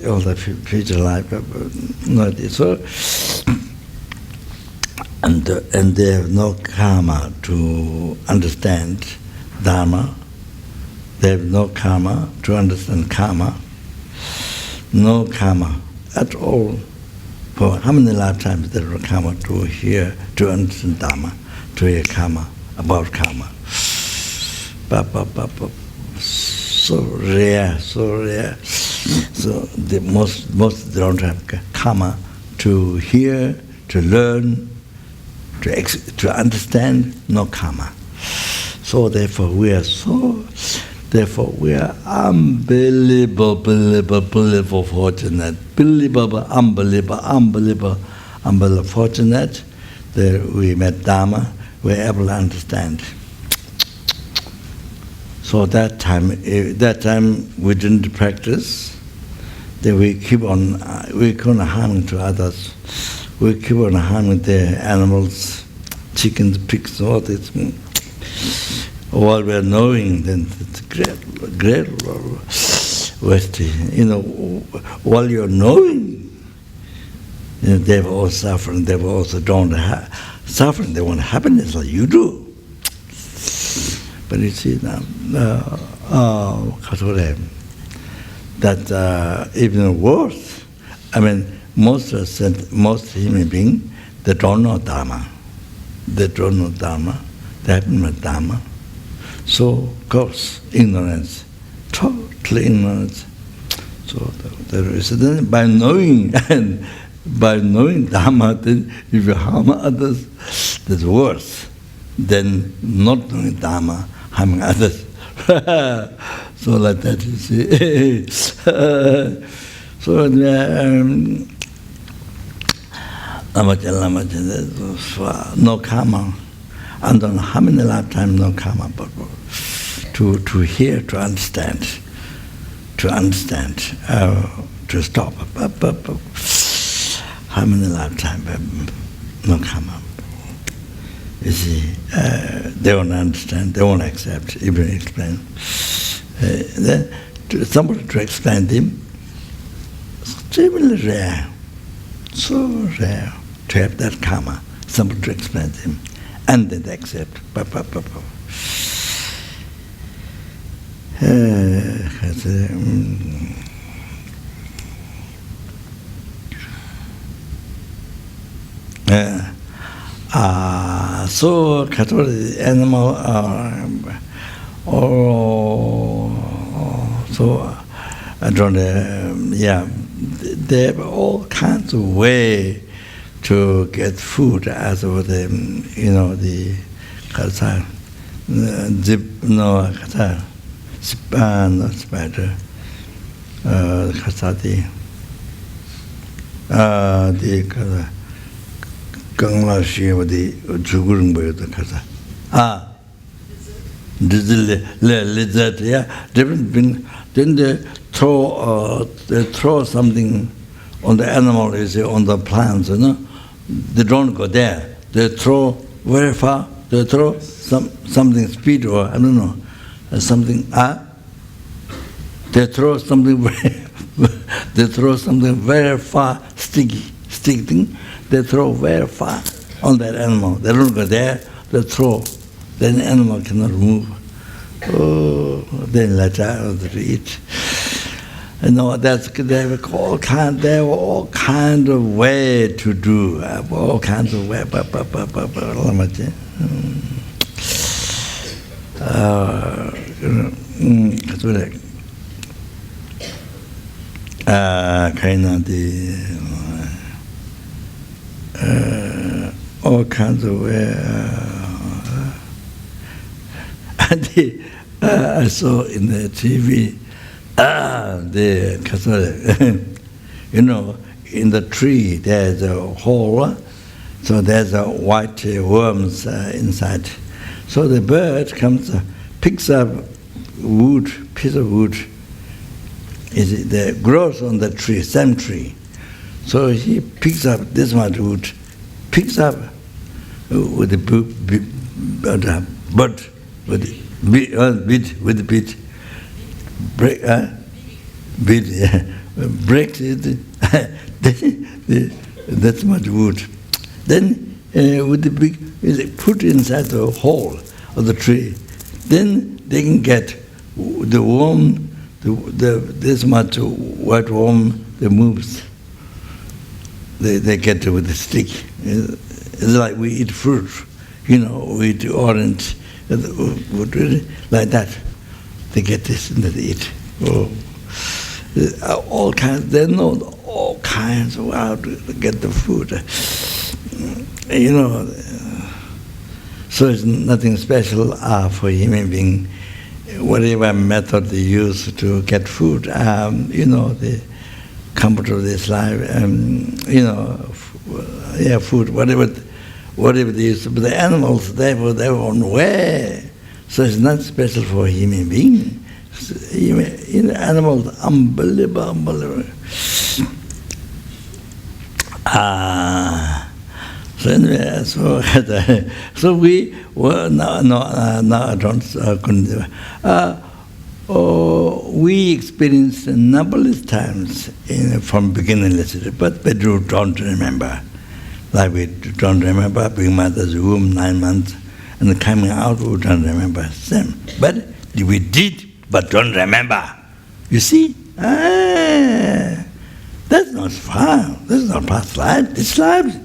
all the future life, no idea. So, and they have no karma to understand Dharma. They have no karma to understand karma. No karma at all. For how many lifetimes there are karma to hear, to understand Dharma, to hear karma, about karma. So rare. So the most they don't have karma to hear, to learn, to understand, no karma. So therefore we are unbelievable fortunate, unbelievable fortunate that we met Dharma, we're able to understand. So that time we didn't practice, then we keep on harming to others. We keep on harming the animals, chickens, pigs, all this. While we are knowing, then it's great wasting. While you're knowing, they've all suffering. They've also don't have suffering. They want happiness like you do. But you see now, that even worse. I mean, most human beings, they don't know Dharma. They don't know Dharma. They haven't met Dharma. So, of course, ignorance, total ignorance. So, then by knowing Dharma, then if you harm others, that's worse than not knowing Dharma, harming others. So, like that, you see. So, no karma. I don't know how many lifetimes no karma, but to hear, to understand, to stop. How many lifetimes no karma? You see, they won't understand, they won't accept, even explain. Then somebody to explain them, extremely rare, so rare to have that karma, somebody to explain them. And then they accept. So, the animal so I don't they have all kinds of way to get food as of the spider, lizard, yeah, different thing. Then they throw something on the animal, on the plants, They don't go there. They throw very far. They throw something sweet or I don't know, something. They throw something very far, sticky thing. They throw very far on that animal. They don't go there. They throw. Then the animal cannot move. Oh, then let out to eat. You know, there were all kind of way to do, all kinds of way. Kind of the all kinds of way. I saw in the TV. You know, in the tree there's a hole, so there's a white worms inside. So the bird comes, picks up piece of wood. It grows on the tree, same tree. So he picks up this much wood, picks up with the bud, with the bead. Breaks it, that's much wood. Then with the big, put inside the hole of the tree. Then they can get the worm, this much white worm that moves. They get it with the stick. It's like we eat fruit, you know, we eat orange, like that. They get this and they eat. Oh. All kinds, they know all kinds of how to get the food. You know, so it's nothing special for human being. Whatever method they use to get food, you know, the comfort of this life, you know, food, whatever they use. But the animals, they have their own way. So it's not special for human being. In animals, unbelievable. So anyway, so we well no I don't couldn't. We experienced numberless times from beginning, but we don't remember. Like we don't remember being mother's womb 9 months and coming out, we don't remember. Same. But we did, but don't remember. You see? That's not fun. That's not past life. This life.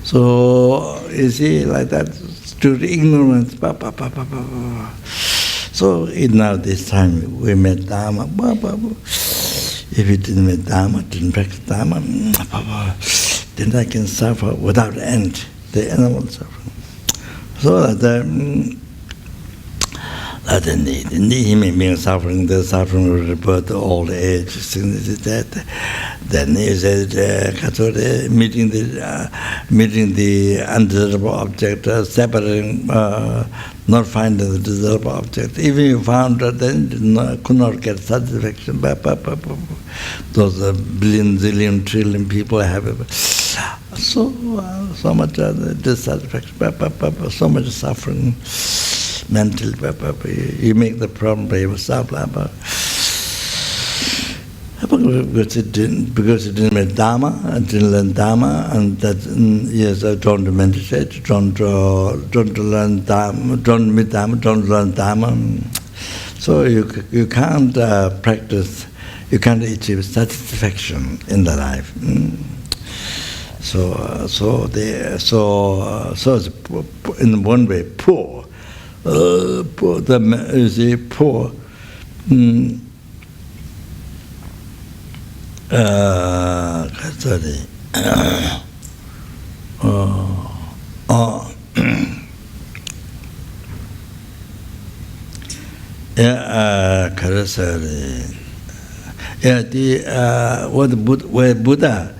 So, you see, like that, to the ignorance. So, now this time, we met Dharma. If you didn't meet Dharma, didn't practice Dharma, then I can suffer without end. The animal suffering. So that the human being suffering, the suffering of rebirth, old age, sickness, death. Then he said, meeting the undesirable object, separating, not finding the desirable object. Even you found that, then could not get satisfaction. Those billion, zillion, trillion people have so much dissatisfaction, so much suffering. Mentally, you make the problem by yourself, because it didn't make Dharma, and didn't learn Dharma, and that yes, I don't meditate, don't learn Dharma, don't meet Dharma, don't learn Dharma. So you can't practice, you can't achieve satisfaction in the life. So it's in one way poor. Poor, you see, poor. Sorry. Where Buddha,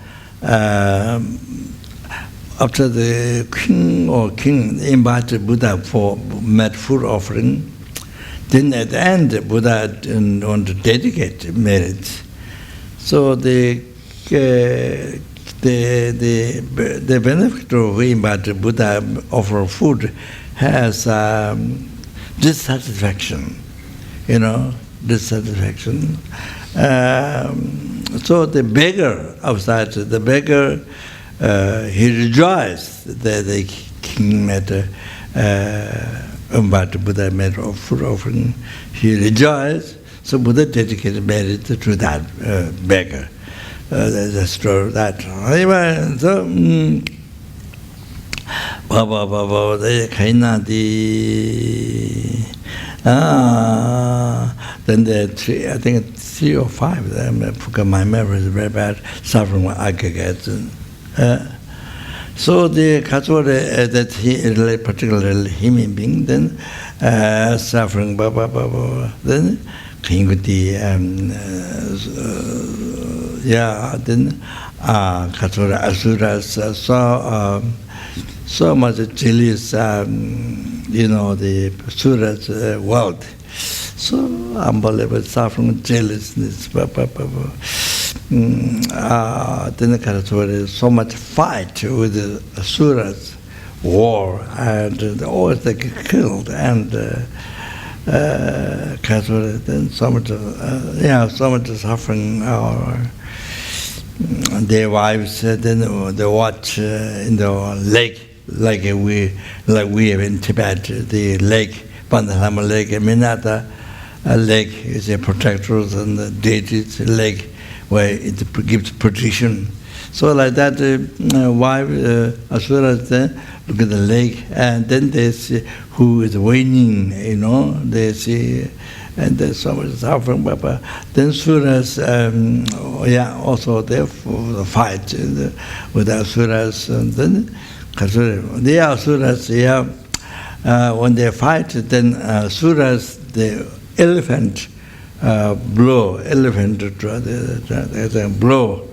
after the king invited Buddha for made food offering, then at the end Buddha didn't want to dedicate marriage. So the the benefit of eating, but Buddha offer food has dissatisfaction, dissatisfaction. So the beggar outside, the beggar, he rejoiced that the king made but Buddha made food offering. He rejoiced. So Buddha dedicated merit to that beggar. There's a story of that. Anyway, so then there are I think 3 or 5 of them, because my memory is very bad, suffering from aggregates. So the Katsura, that he particularly human being, then suffering, then Kinguti, then Katsura Asuras saw so much jealous, the Sura's world. So unbelievable suffering, jealousness, then the Katsura so much fight with the Asuras, war, and always they get killed, and Katsura then so much suffering. Their wives then they watch in the lake, like we have in Tibet, the lake, Bandhalama Lake, Minata Lake is a protector and the deities lake where it gives protection. So like that, wife Asuras look at the lake, and then they see who is winning. They see, and there's so much suffering. Then Suras, also they fight with Asuras, and then the Asuras, when they fight, then Suras, the elephant blow, blow.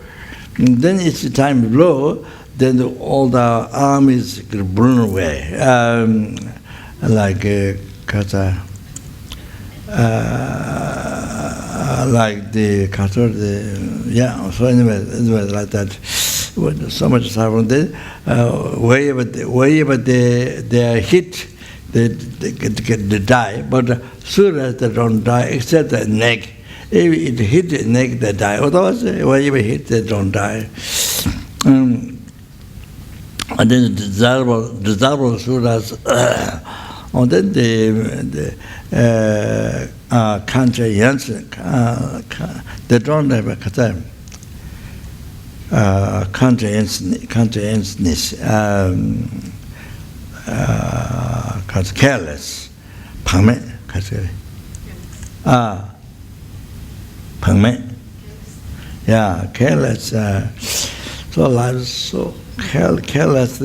And then it's time to blow, then all the armies get blown away, like Kata. Like the Katsura, so anyway, like that. With so much suffering, wherever they are hit, they die. But Suras, they don't die, except the neck. If it hit the neck, they die. Otherwise, wherever hit, they don't die. And then desirable Suras, and then the conscientiousness, they don't have a conscientiousness, careless, careless. So life is so careless.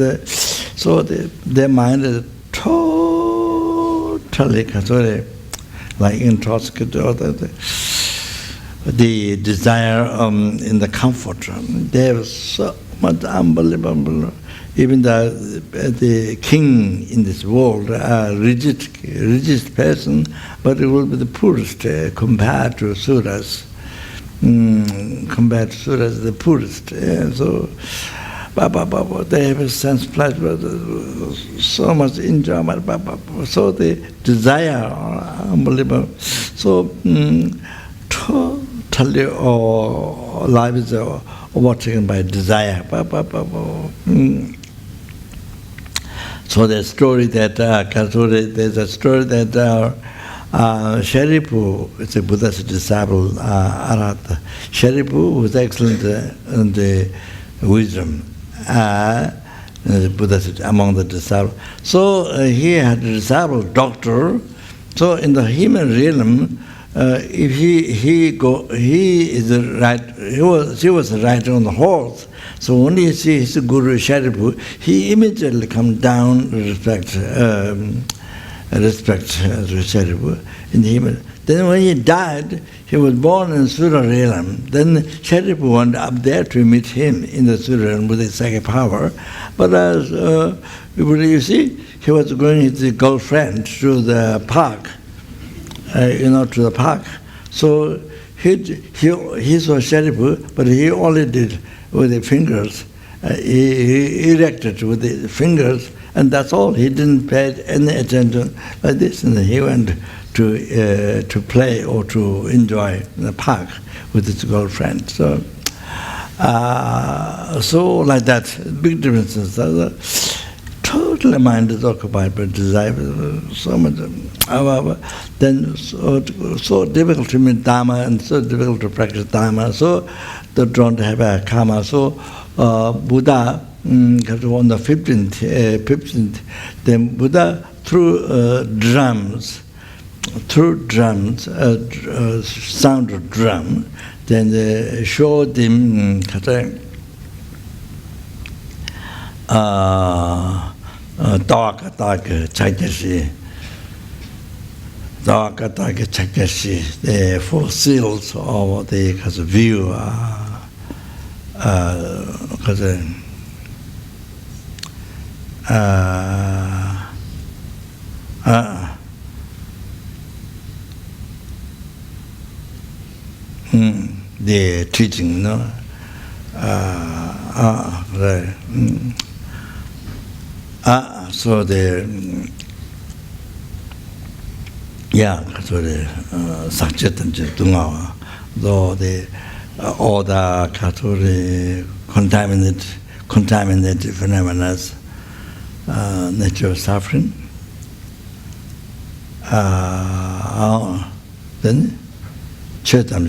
So their mind is totally like intoxicated. The desire in the comfort. They have so much unbelievable. Even the king in this world, rigid person, but it will be the poorest compared to Suras. Compared to Suras, the poorest. So, they have a sense of pleasure, so much enjoyment. So the desire, unbelievable. So totally life is overtaken by desire. So the story that there's a story that Sharipu, it's a Buddha's disciple, Arhat. Sharipu was excellent in the wisdom. Buddha among the disciples. So he had a disciple, doctor. So in the human realm, if he was riding on the horse. So when he sees his Guru Sharipu, he immediately comes down to respect Sharipu in the human. Then when he died, he was born in Sura realm. Then Sharipu went up there to meet him in the Sura realm with his psychic power. But as you see, he was going with his girlfriend to the park, to the park. So he saw Sharipu, but he only did with the fingers. he erected with his fingers, and that's all. He didn't pay any attention like this, and he went to play or to enjoy the park with his girlfriend. So like that, big differences. Totally mind is occupied by desire, so much. Then so difficult to meet Dharma and so difficult to practice Dharma. So they don't have a karma. So Buddha, on the 15th, then Buddha through drums, sound of drum, then they showed him dark chakashi, the four seals of the view, the teaching, no? Right. So the so the Sakchetan Tungawa, though the all the Katori contaminated phenomena, nature of suffering, then Chetam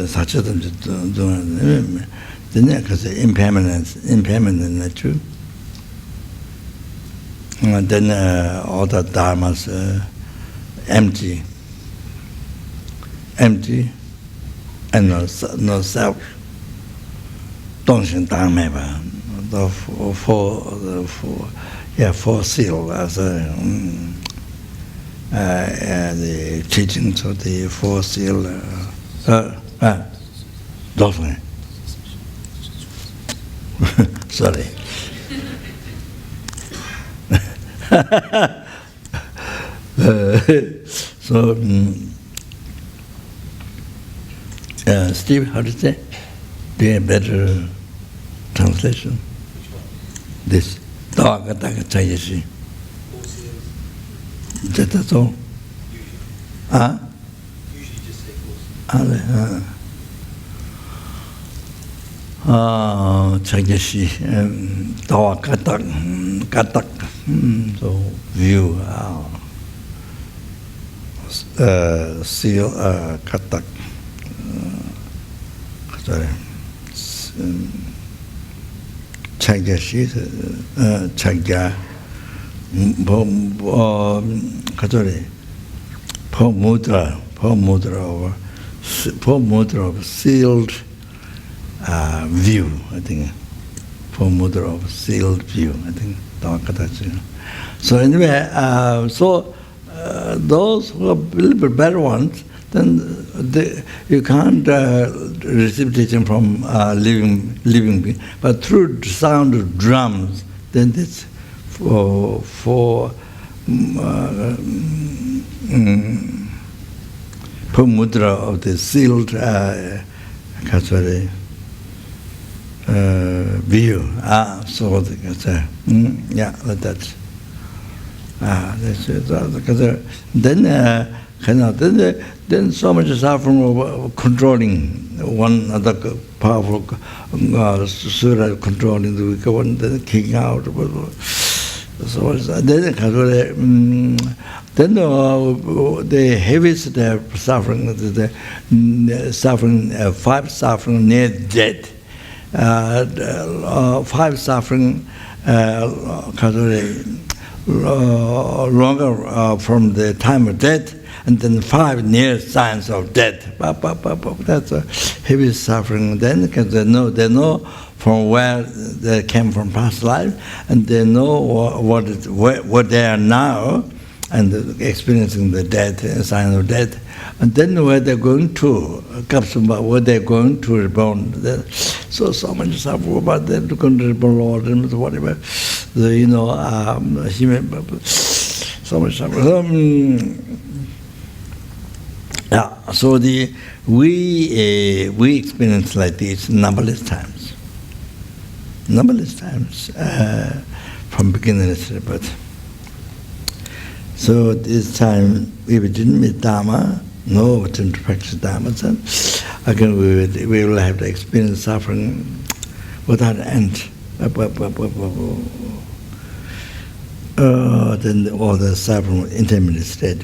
Sakchetan Tungawa, then because impermanent nature. And then all the dharmas empty, and no self. Don't think dharma. The four seal as the teachings of the four seal. Don't sorry. So, Steve, how to say? Do you have better translation? This. That's all? Usually just say Chagashi, Dawa Katak, so view, seal, Katak, sorry, Chagashi, Chaga, Po mudra of sealed view, I think. For mudra of sealed view, I think. So anyway, those who are a little bit better ones, then you can't receive teaching from living being, but through the sound of drums, then it's for mudra of the sealed view. So like that. Then so much suffering of controlling one other powerful sura, controlling the weaker one, then kicking out. So then the heaviest suffering, the suffering, five suffering near death, five suffering longer from the time of death, and then 5 near signs of death. That's a heavy suffering. Then because they know from where they came from past life, and they know what they are now, and experiencing the death, sign of death, and then where they're going to, where they're going to reborn. So much suffering about them to going to reborn Lord and whatever, so much suffering. So we experience like this numberless times. numberless times from beginningless rebirth. So this time we didn't meet Dharma, no opportunity to practice Dharma, then again we will have to experience suffering without end. Then all the suffering intermediate state.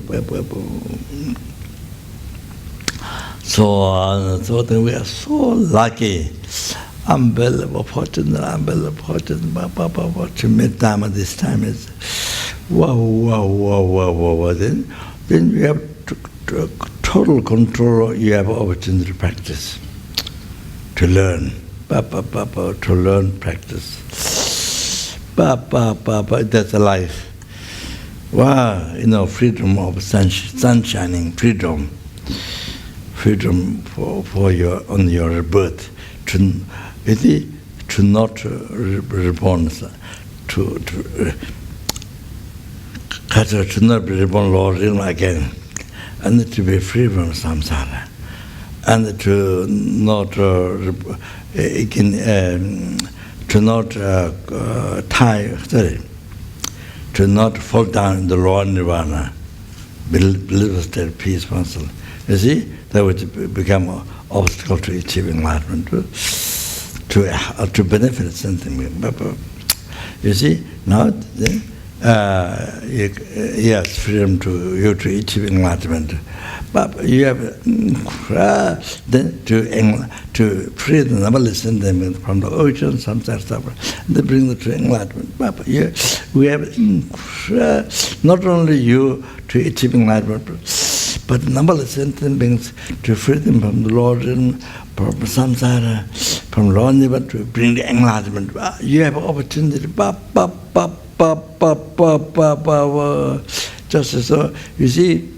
So then we are so lucky, unbelievable fortune to meet Dharma this time. Is wow. Then you have total control. You have opportunity to practice, to learn, to learn, practice. That's a life. Wow, freedom of sunshining, freedom for your on your birth. To not reborn, to not be reborn Lord again, and to be free from samsara, and to not to not fall down in the lower nirvana, bliss state, peace, peaceful. You see, that would become an obstacle to achieving enlightenment, to benefit something. You see, now yes, freedom to you to achieve enlightenment. But you have then to free the numberless them from the ocean, samsara stuff, they bring them to enlightenment. But we have not only you to achieve enlightenment, but numberless beings to free them from the Lord and from samsara, from Lord to bring the enlightenment. You have opportunity. Just as so, you see,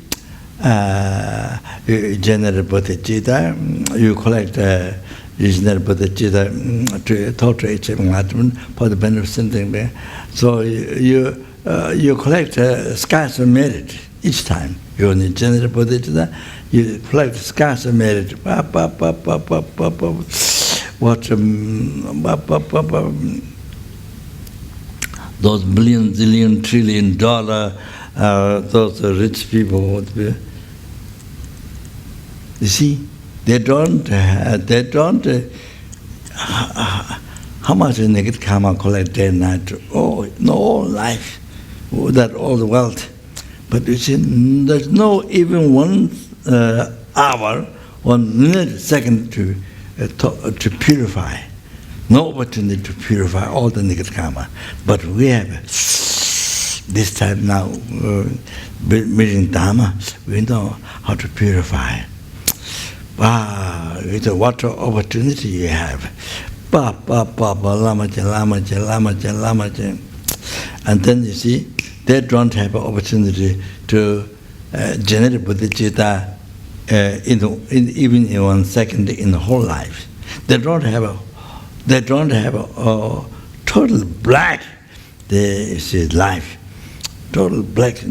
you generate bodhichitta, you collect you generate bodhichitta to total achieve enlightenment for the benefit of something. So you collect scars of merit each time. You only generate bodhichitta, you collect scars of merit. What those billion, zillion, trillion dollar, those rich people, you see, they don't, how much negative karma collect day and night? Oh, no, life, that all the wealth. But you see, there's no even 1 hour, 1 minute, second to purify. No opportunity to purify all the negative karma. But we have, this time now, meeting Dharma, we know how to purify. Wow, what an opportunity you have. And then you see, they don't have an opportunity to generate bodhichitta even in 1 second in the whole life. They don't have a total black, life, total black.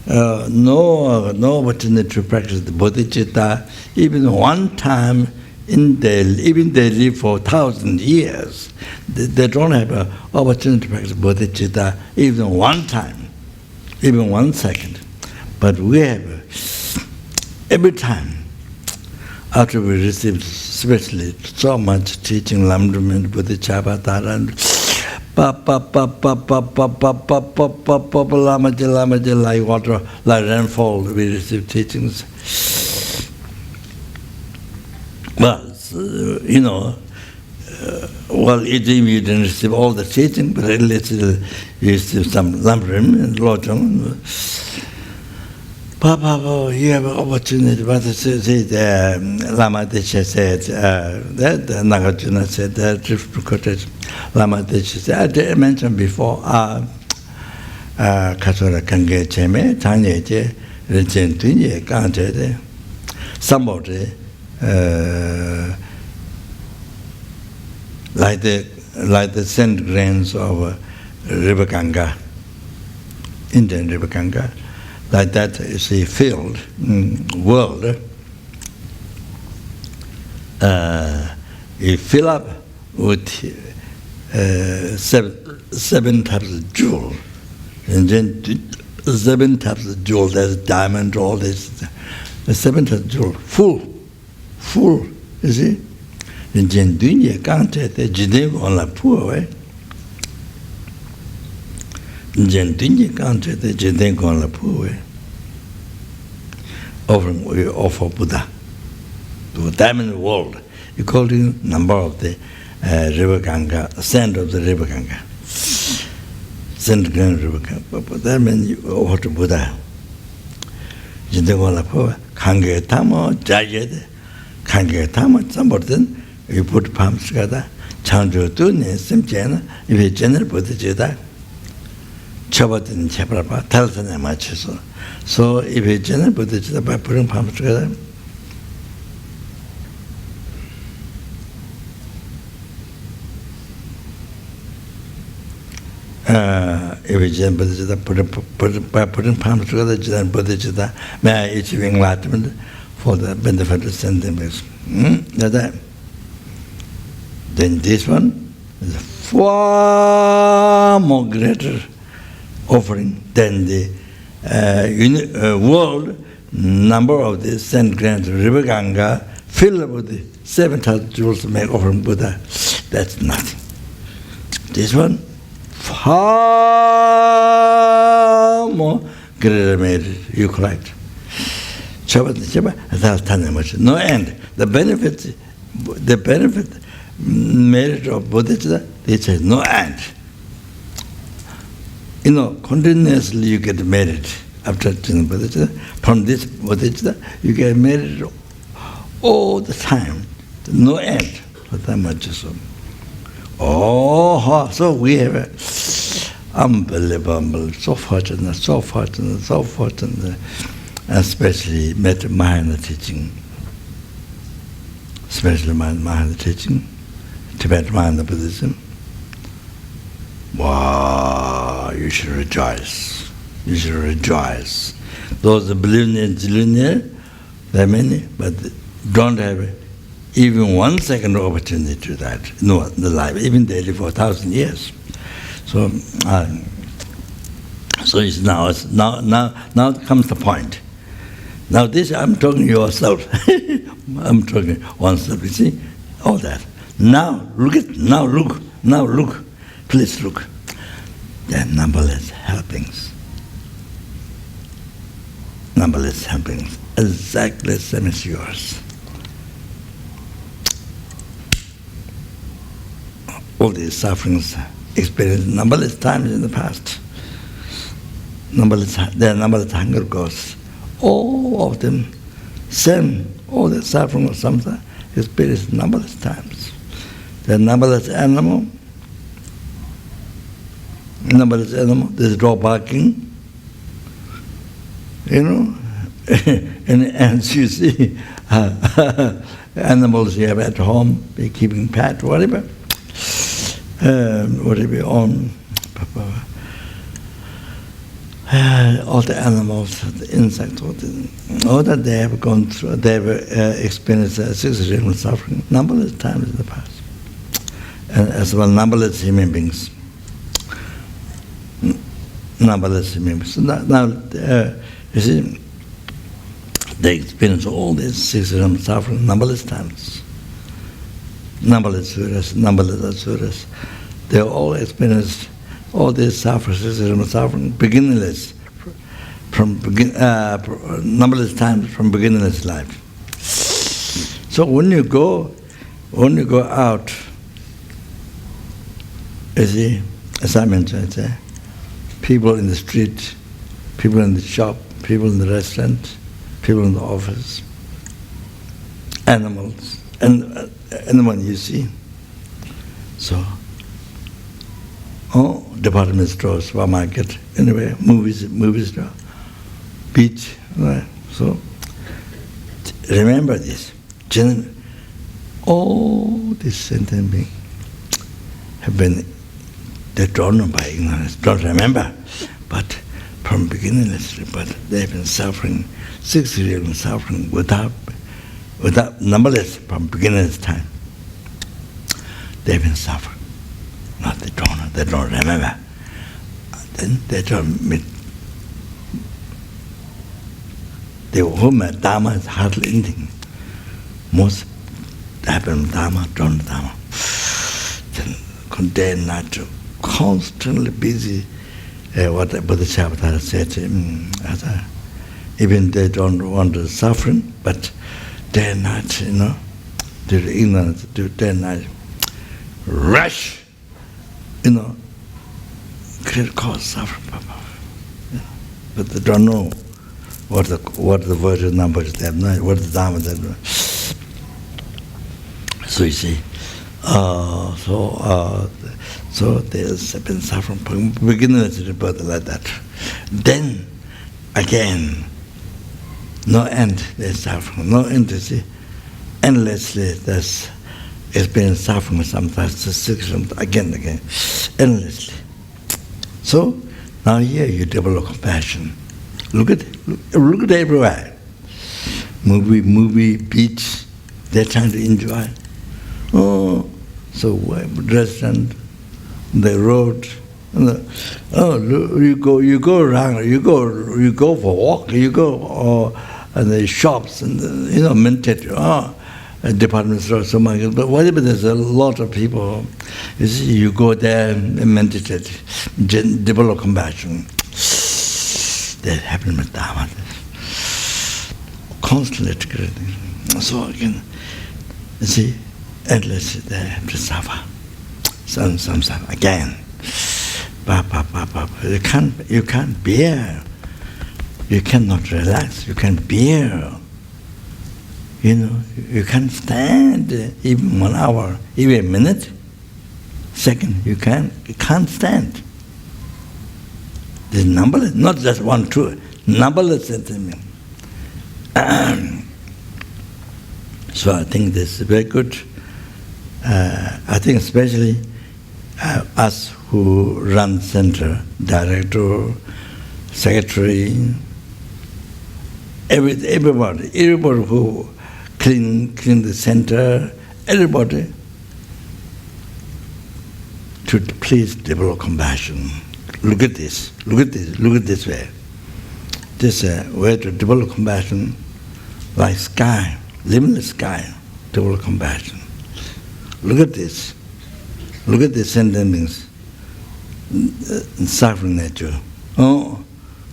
No opportunity to practice the bodhichitta even 1 time in daily, even they live for 1,000 years. They don't have an opportunity to practice bodhichitta even 1 time, even 1 second. But we have every time after we receive especially so much teaching, lamdram, bodhichapa, and like water, like rainfall, we receive teachings. Well, you didn't receive all the teaching, but at least you receive some lamdram and lojong. You have an opportunity. But Lama Deche said, that Nagarjuna said, that Lama Deche said, I mentioned before, Katsura Kange Cheme, Tanya Je, Rejen Tunye, Kante, somebody, like the sand grains of River Ganga, Indian River Ganga. Like that is a field, world. You fill up with seven types of jewel. And then 7 types of jewel, there's diamond, all this. The 7 types of jewel, full, you see? And then dunya can't take the jideng on la poor way. Then dunya can't take the jideng on la poor way. Offering, we offer Buddha to a diamond world, according to number of the river Ganga, sand of the river Ganga. Sand Grand River Ganga. But that means you offer to Buddha. Jideng poor, Kange Tamo, Jayed, Kange Tamo, somebody, you put palms together, Chanjo Tun, Simchana, if you general bodhichitta, Chabatin Chaprapa, tells them much so. So if you general bodhichitta by putting palms together, if you general bodhichitta by putting palms together, general bodhichitta may achieve enlightenment for the benefit of sentience. That. Then this one is far more greater offering than the world number of the Saint Grand River Ganga filled with the 7,000 jewels to make offering Buddha. That's nothing. This one, far more greater merit. You correct. No end. The benefit merit of bodhichitta, it has no end. Continuously you get merit after bodhichitta. From this bodhichitta, you get merit all the time, no end. That much so. Oh, so we have unbelievable, so fortunate, especially met Mahayana teaching. Especially Mahayana teaching. Tibetan Mahayana Buddhism. Wow, you should rejoice. You should rejoice. Those that believe in Zillion, there are many, but don't have even 1 second opportunity to that. No, the life, even daily for 1,000 years. So, it's now comes the point. Now this I'm talking yourself. I'm talking oneself. You see, all that. Now look, please look. There are numberless helpings. Numberless helpings, exactly the same as yours. All these sufferings experienced numberless times in the past. There are numberless hunger ghosts. All of them, same, all the suffering of samsara experienced numberless times. The numberless animal, there's dog barking, and you see animals you have at home, be keeping pet, whatever on. All the animals, the insects, all that they have gone through, they have experienced 6 realms suffering numberless times in the past. And as well, numberless human beings. Numberless human beings. So now you see, they experience all these 6 realms suffering numberless times. Numberless suras, numberless asuras. They all experienced all these suffering, beginningless, numberless times from beginningless life. So when you go out, you see, as I mentioned, people in the street, people in the shop, people in the restaurant, people in the office, animals, and anyone you see. So, department stores, supermarket, anyway, movie store, beach, right? So, remember this. All these sentient beings have been, they're drawn by ignorance, don't remember, but from beginningless, but they've been suffering, 6 years suffering without numberless from beginningless time. They've been suffering. No they don't remember. Then they don't meet. The woman Dharma is hardly anything. Most happen Dharma, don't Dharma. Then day and night, constantly busy. What the bodhichitta said, even they don't want the suffering, but day and night, due to ignorance, day and night, rush, create cause suffering. But they don't know what the virtue numbers they have, what the Dharma they have. So you see, so there's been suffering from beginning to the birth like that. Then again, no end. There's suffering, no end. You see, endlessly there's been suffering. Sometimes again, endlessly. So now here you develop compassion. Look at everywhere. Movie, beach. They're trying to enjoy. Oh, so restaurant, the road. You go around. You go for walk. You go and the shops and meditate. Department store, so much. But whatever, there's a lot of people. You see, you go there and meditate, develop compassion. That happens with Dharma. Constantly creating. So again, you see, endlessly they have to suffer. Samsara again. You can't bear. You cannot relax. You can't bear. You can't stand even 1 hour, even a minute, second. You can't stand. There's numberless, not just 1, 2, numberless sentiment. So I think this is very good. I think especially us who run center, director, secretary, everybody who clean the center, everybody to please develop compassion. Look at this way. This way to develop compassion, like sky, limitless sky, develop compassion. Look at this. Look at the sentence, suffering nature. Oh,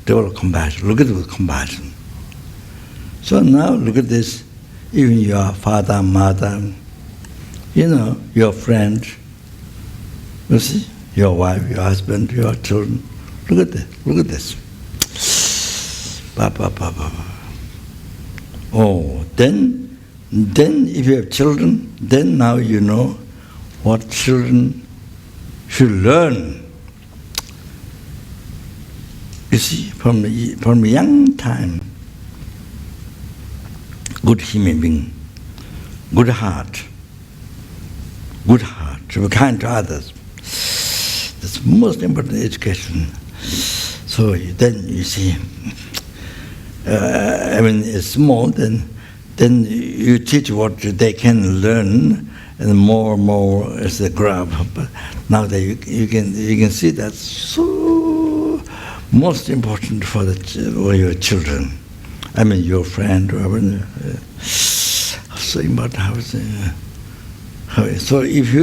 develop compassion. Look at it with compassion. So now look at this. Even your father, mother, your friend, you see, your wife, your husband, your children. Look at this. Oh, then if you have children, then now you know what children should learn. You see, from a young time, good human being, good heart, to be kind to others. That's most important education. So then you see, it's small, then you teach what they can learn, and more as they grow up. But now that you can see that's so most important for your children. Your friend, whoever. So important. So if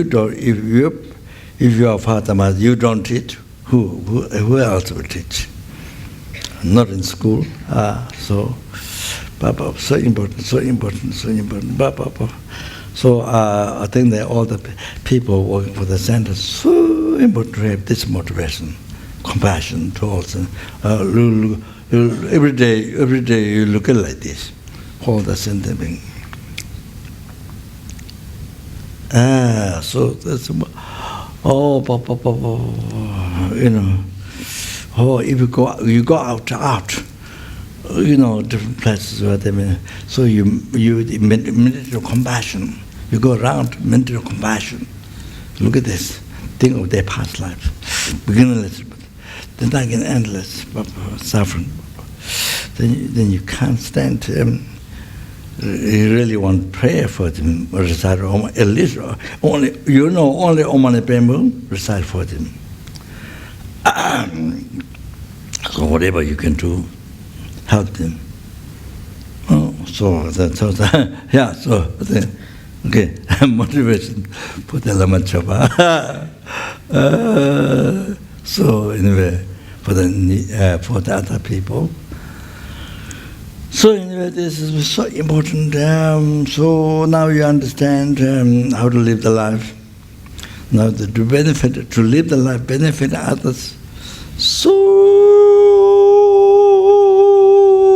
you are father, mother, you don't teach. Who else will teach? Not in school. So important. So I think that all the people working for the center, so important to have this motivation, compassion towards them. Every day you look at it like this, all the center being. So that's if you go out, different places where they mean. So you meditate compassion. You go around meditate compassion. Look at this. Think of their past life, beginningless, then again endless suffering. Then you can't stand. You really want prayer for them, or recite at least only Om Mani Padme Hum, recite for them. So whatever you can do, help them. Oh, yeah, so then, okay, motivation for the Lama Chapa. So anyway, for the other people. So anyway, this is so important. So now you understand how to live the life. Now to live the life, benefit others. So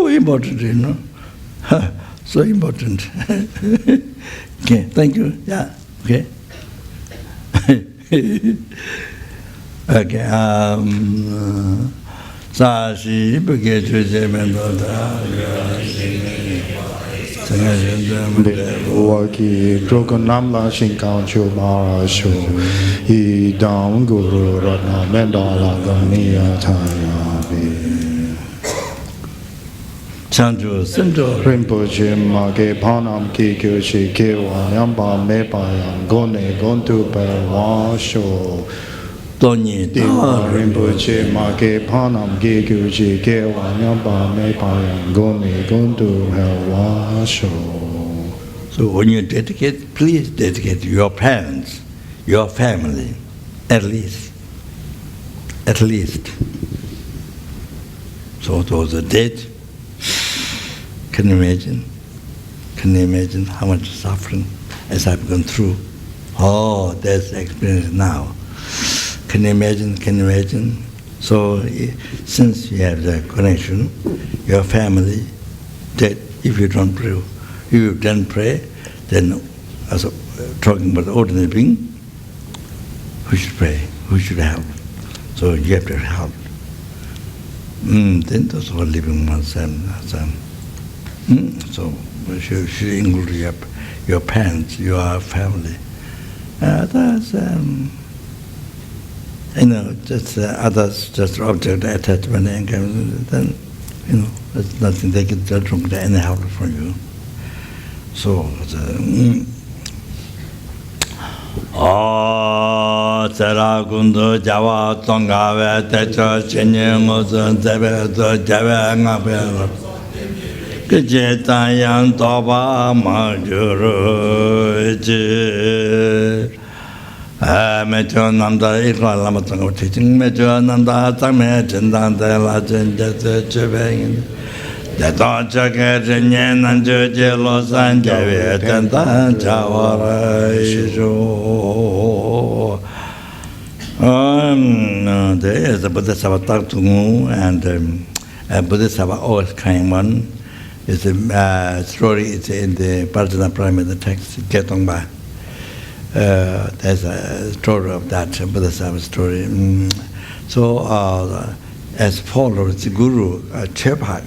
important, you know. So important. Okay, thank you. Yeah, okay. Okay. Sashi bhage chuje mendoda Waki Drogonamla Shinkang Chumara Shu He Dam Guru Ratna Mendala Gania Tayabi Chanju Sinjo Rinpoche Mage Panam Ki Kyoshi Kewa Yamba Mepayam Gone Gontu Perwa Shu Tony Dewa Rinpoche Mage Panam Ki Kyoshi Kewa Yamba Mepayam Gone Gontu Perwa Shu. So when you dedicate, please dedicate your parents, your family, at least. At least. So those are dead. Can you imagine? Can you imagine how much suffering as I've gone through? Oh, that's the experience now. Can you imagine? Can you imagine? So since you have the connection, your family, dead, if you don't pray, if you don't pray, then also talking about the ordinary being, who should pray? Who should help? So you have to help. Then those who are living one's so you should include your parents, your family. Others, just others, just object attachment, then there's nothing they can judge from any help from you. So Sera Kundu Java Tonga Techa Chenye Mosan Tebe Java Ngapel Kejetayan Toba Majuru Mecho Nanda Ikla Lamatanga teaching Mecho Nanda Tame Chendan De La Chenja Cheveng Dato Chake Chenye Nanjo Los Anjave Tenta Chawara Isho. There is a Bodhisattva Taktungu and Bodhisattva always kind one. It's a story, it's in the Parajana Prime, the text, Ketongba. There's a story of that Bodhisattva story. So, as follows, the Guru, Chepa,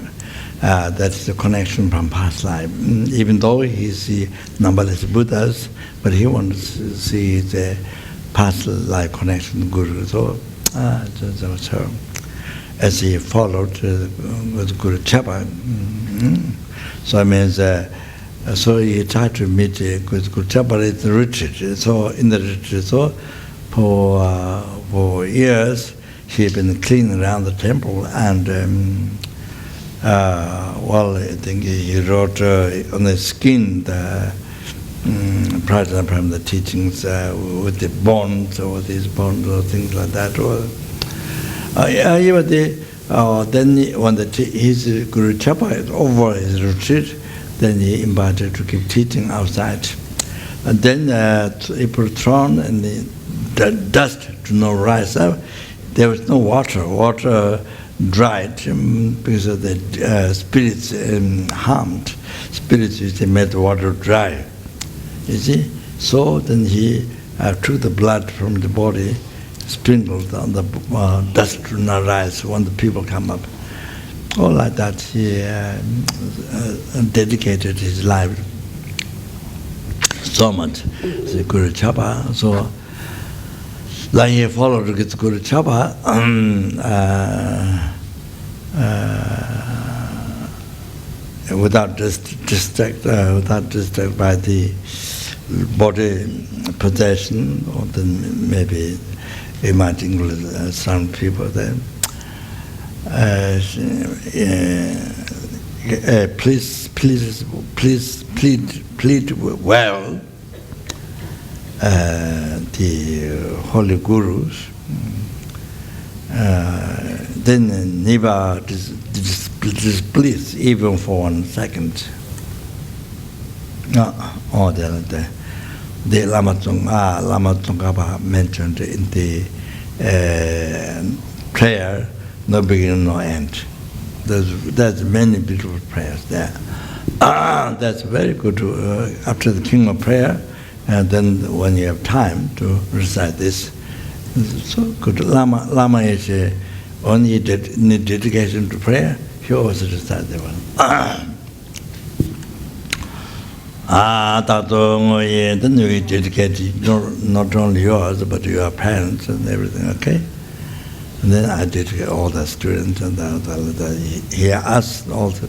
that's the connection from past life. Even though he sees numberless Buddhas, but he wants to see the past life connection to Guru. So, as he followed with Guru Chepa, so it means, so he tried to meet with Guru Chepa at the retreat. So in the retreat, so for years he had been cleaning around the temple, and well, I think he wrote on the skin the Prajna from the teachings with the bonds or these bonds or things like that. Then when his Guru Chepa is over his retreat, then he invited to keep teaching outside. And then he put thrown and the dust to not rise up. There was no water. Water dried because of the spirits harmed. Spirits made the water dry. You see? So then he took the blood from the body, sprinkled on the dust to not rise when the people come up. All like that, he dedicated his life so much to Guru Chepa. So, like he followed Guru Chepa, without distracted by the body possession, or then maybe imagine some people there. Please plead well the holy gurus. Then never displease even for 1 second. Or the Lama Tsongkhapa mentioned in the prayer, no beginning, no end. There's many beautiful prayers there. That's very good after the King of Prayer, and then when you have time to recite this, it's so good. Lama is only need dedication to prayer. He also recite the one. Then you dedicate not only yours but your parents and everything. Okay. And then I dedicate all the students and he asked also.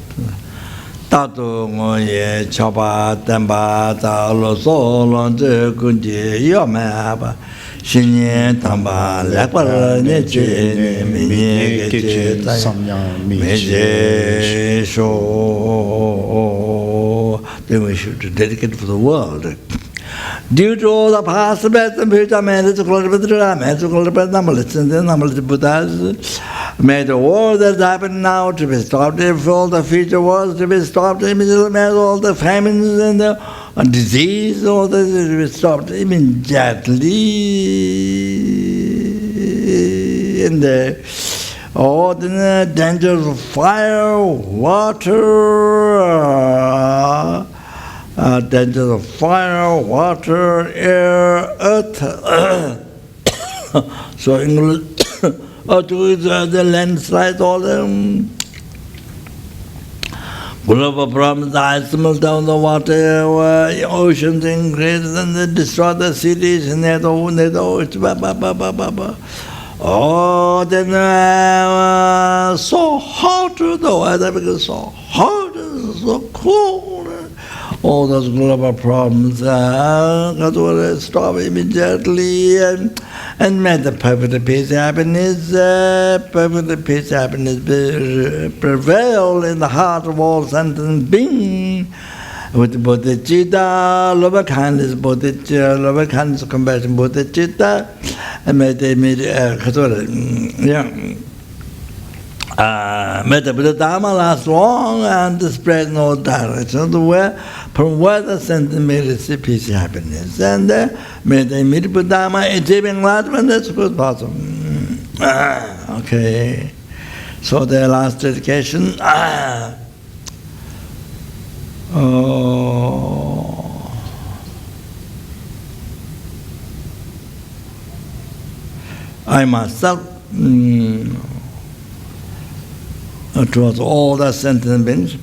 Tato ngoye chapa tempa ta lo so lo je kunji yo ma ba shinye tamba lakpa ne che ne me ke che samyang me je sho. Then we should dedicate for the world. Due to all the past best and future merits, numberless and the numberless Buddhas, may the war that's happened now to be stopped, if all the future wars to be stopped, may all the famines and the disease, all this to be stopped immediately. In the ordinary dangers of fire, water, dangers of fire, water, air, earth. So English, the landslide, all them global problems, ice melt down the water, oceans increase, and they destroy the cities, and they don't, oh, then so hot, the weather becomes so hot, so cold. All those global problems got to stop immediately, and may the perfect peace, happiness, prevail in the heart of all sentient beings. With bodhichitta, loving kindness, bodhichitta, loving kindness, compassion, bodhichitta, and may they meet may the Dharma last long and spread no direction from where the sentient may receive peace and happiness. And may they meet with Dharma achieving enlightenment as good possible. Okay. So the last dedication. I myself, towards all the sentient beings,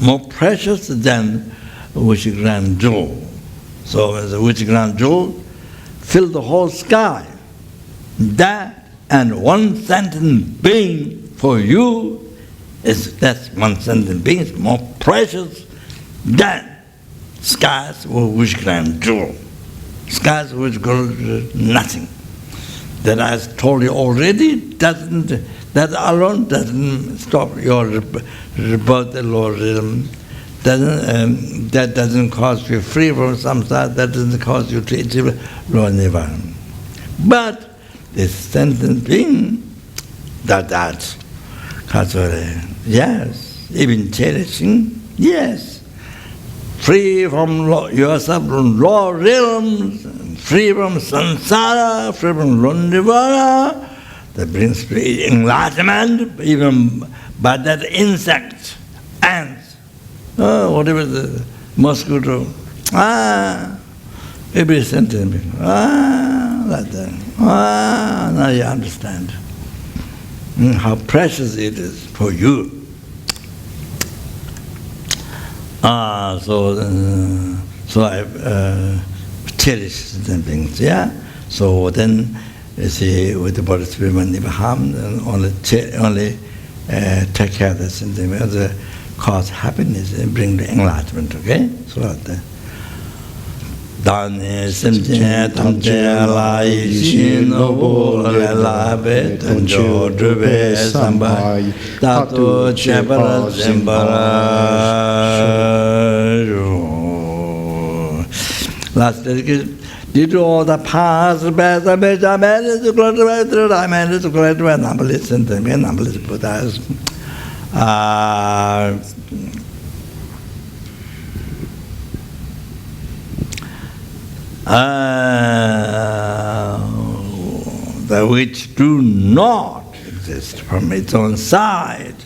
more precious than which grand jewel. So as a which grand jewel fill the whole sky. That and one sentient being for you that's one sentient being is more precious than skies which grand jewel. Skies which go nothing. That I told you already, that alone doesn't stop your rebirth, Lord. That doesn't cause you free from samsara, that doesn't cause you to achieve Lord Nirvana. But this sentient being, that's yes, even cherishing, yes. Free from yourself from lower realms, free from samsara, free from nirvana, that brings enlightenment, even by that insect, ants, whatever the mosquito, every sentient being, like that. Now you understand how precious it is for you. So I cherish certain things, yeah. So then, you see, with the bodhisattva and never harm, only take care of the sentiment, cause happiness and bring the enlightenment. Okay, so like that. Dani Simche Tamche La Ishin Nobu La Be Tanjo Drube Sambai Tatu Chepara Zimbara. Last dedication. Did all the past, best, I made it to cultivate, I made it to cultivate numberless and numberless Buddhas. The which do not exist from its own side.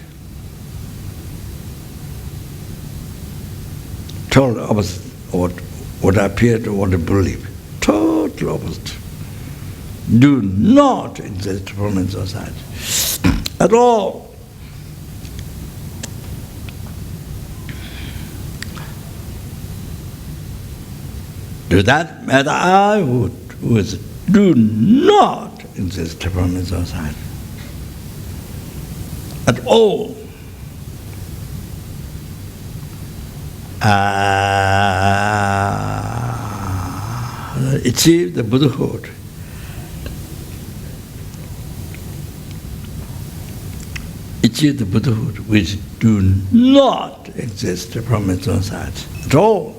Total opposite what appear to what I believe. Total opposite. Do not exist from its own side at all. To that matter, I would do not exist from its own side at all. Achieve the Buddhahood. Achieve the Buddhahood which do not exist from its own side at all.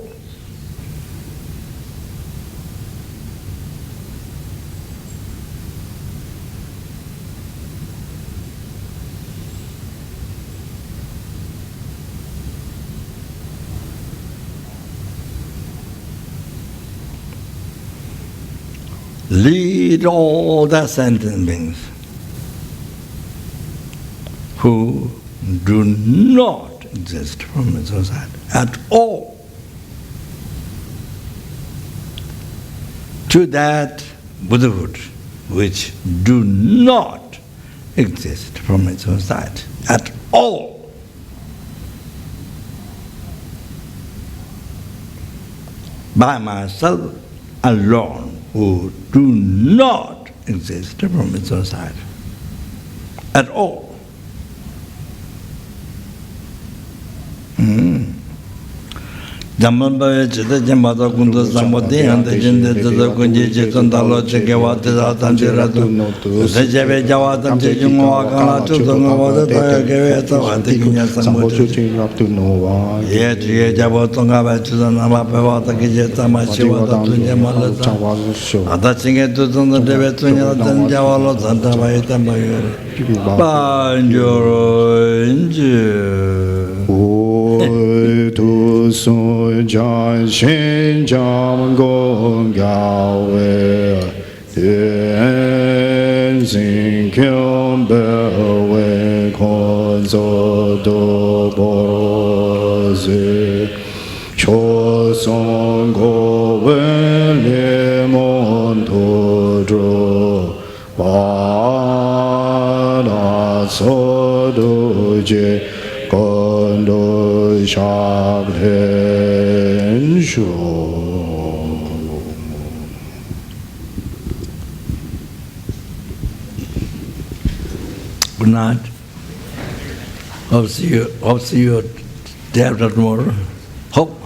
Lead all the sentient beings who do not exist from its own side at all to that Buddhahood which do not exist from its own side at all. By myself alone, who do not exist from its own side at all. Jamamba Chita Jamata Kundu Samoti and the Jinde to the Kunji Chitandalo Chikawata Tanjiratu, the Jave Jawatan Chijumaka to the Nova Gaveta, and the Kunya Samochi up to Nova. Yet Javatonga to the Namapavata Gijeta Machiwata to Yamalata, attaching it to the Devetunya and Javalo Santa Vaita Mayuri. Tu su jan shin jam gong gao we yuan xin kyun be we kon zo do bo zi cho song go we le mon tu zhu ba la so du je kon do shabhen shu. Good night. Hope see you day after tomorrow. Hope.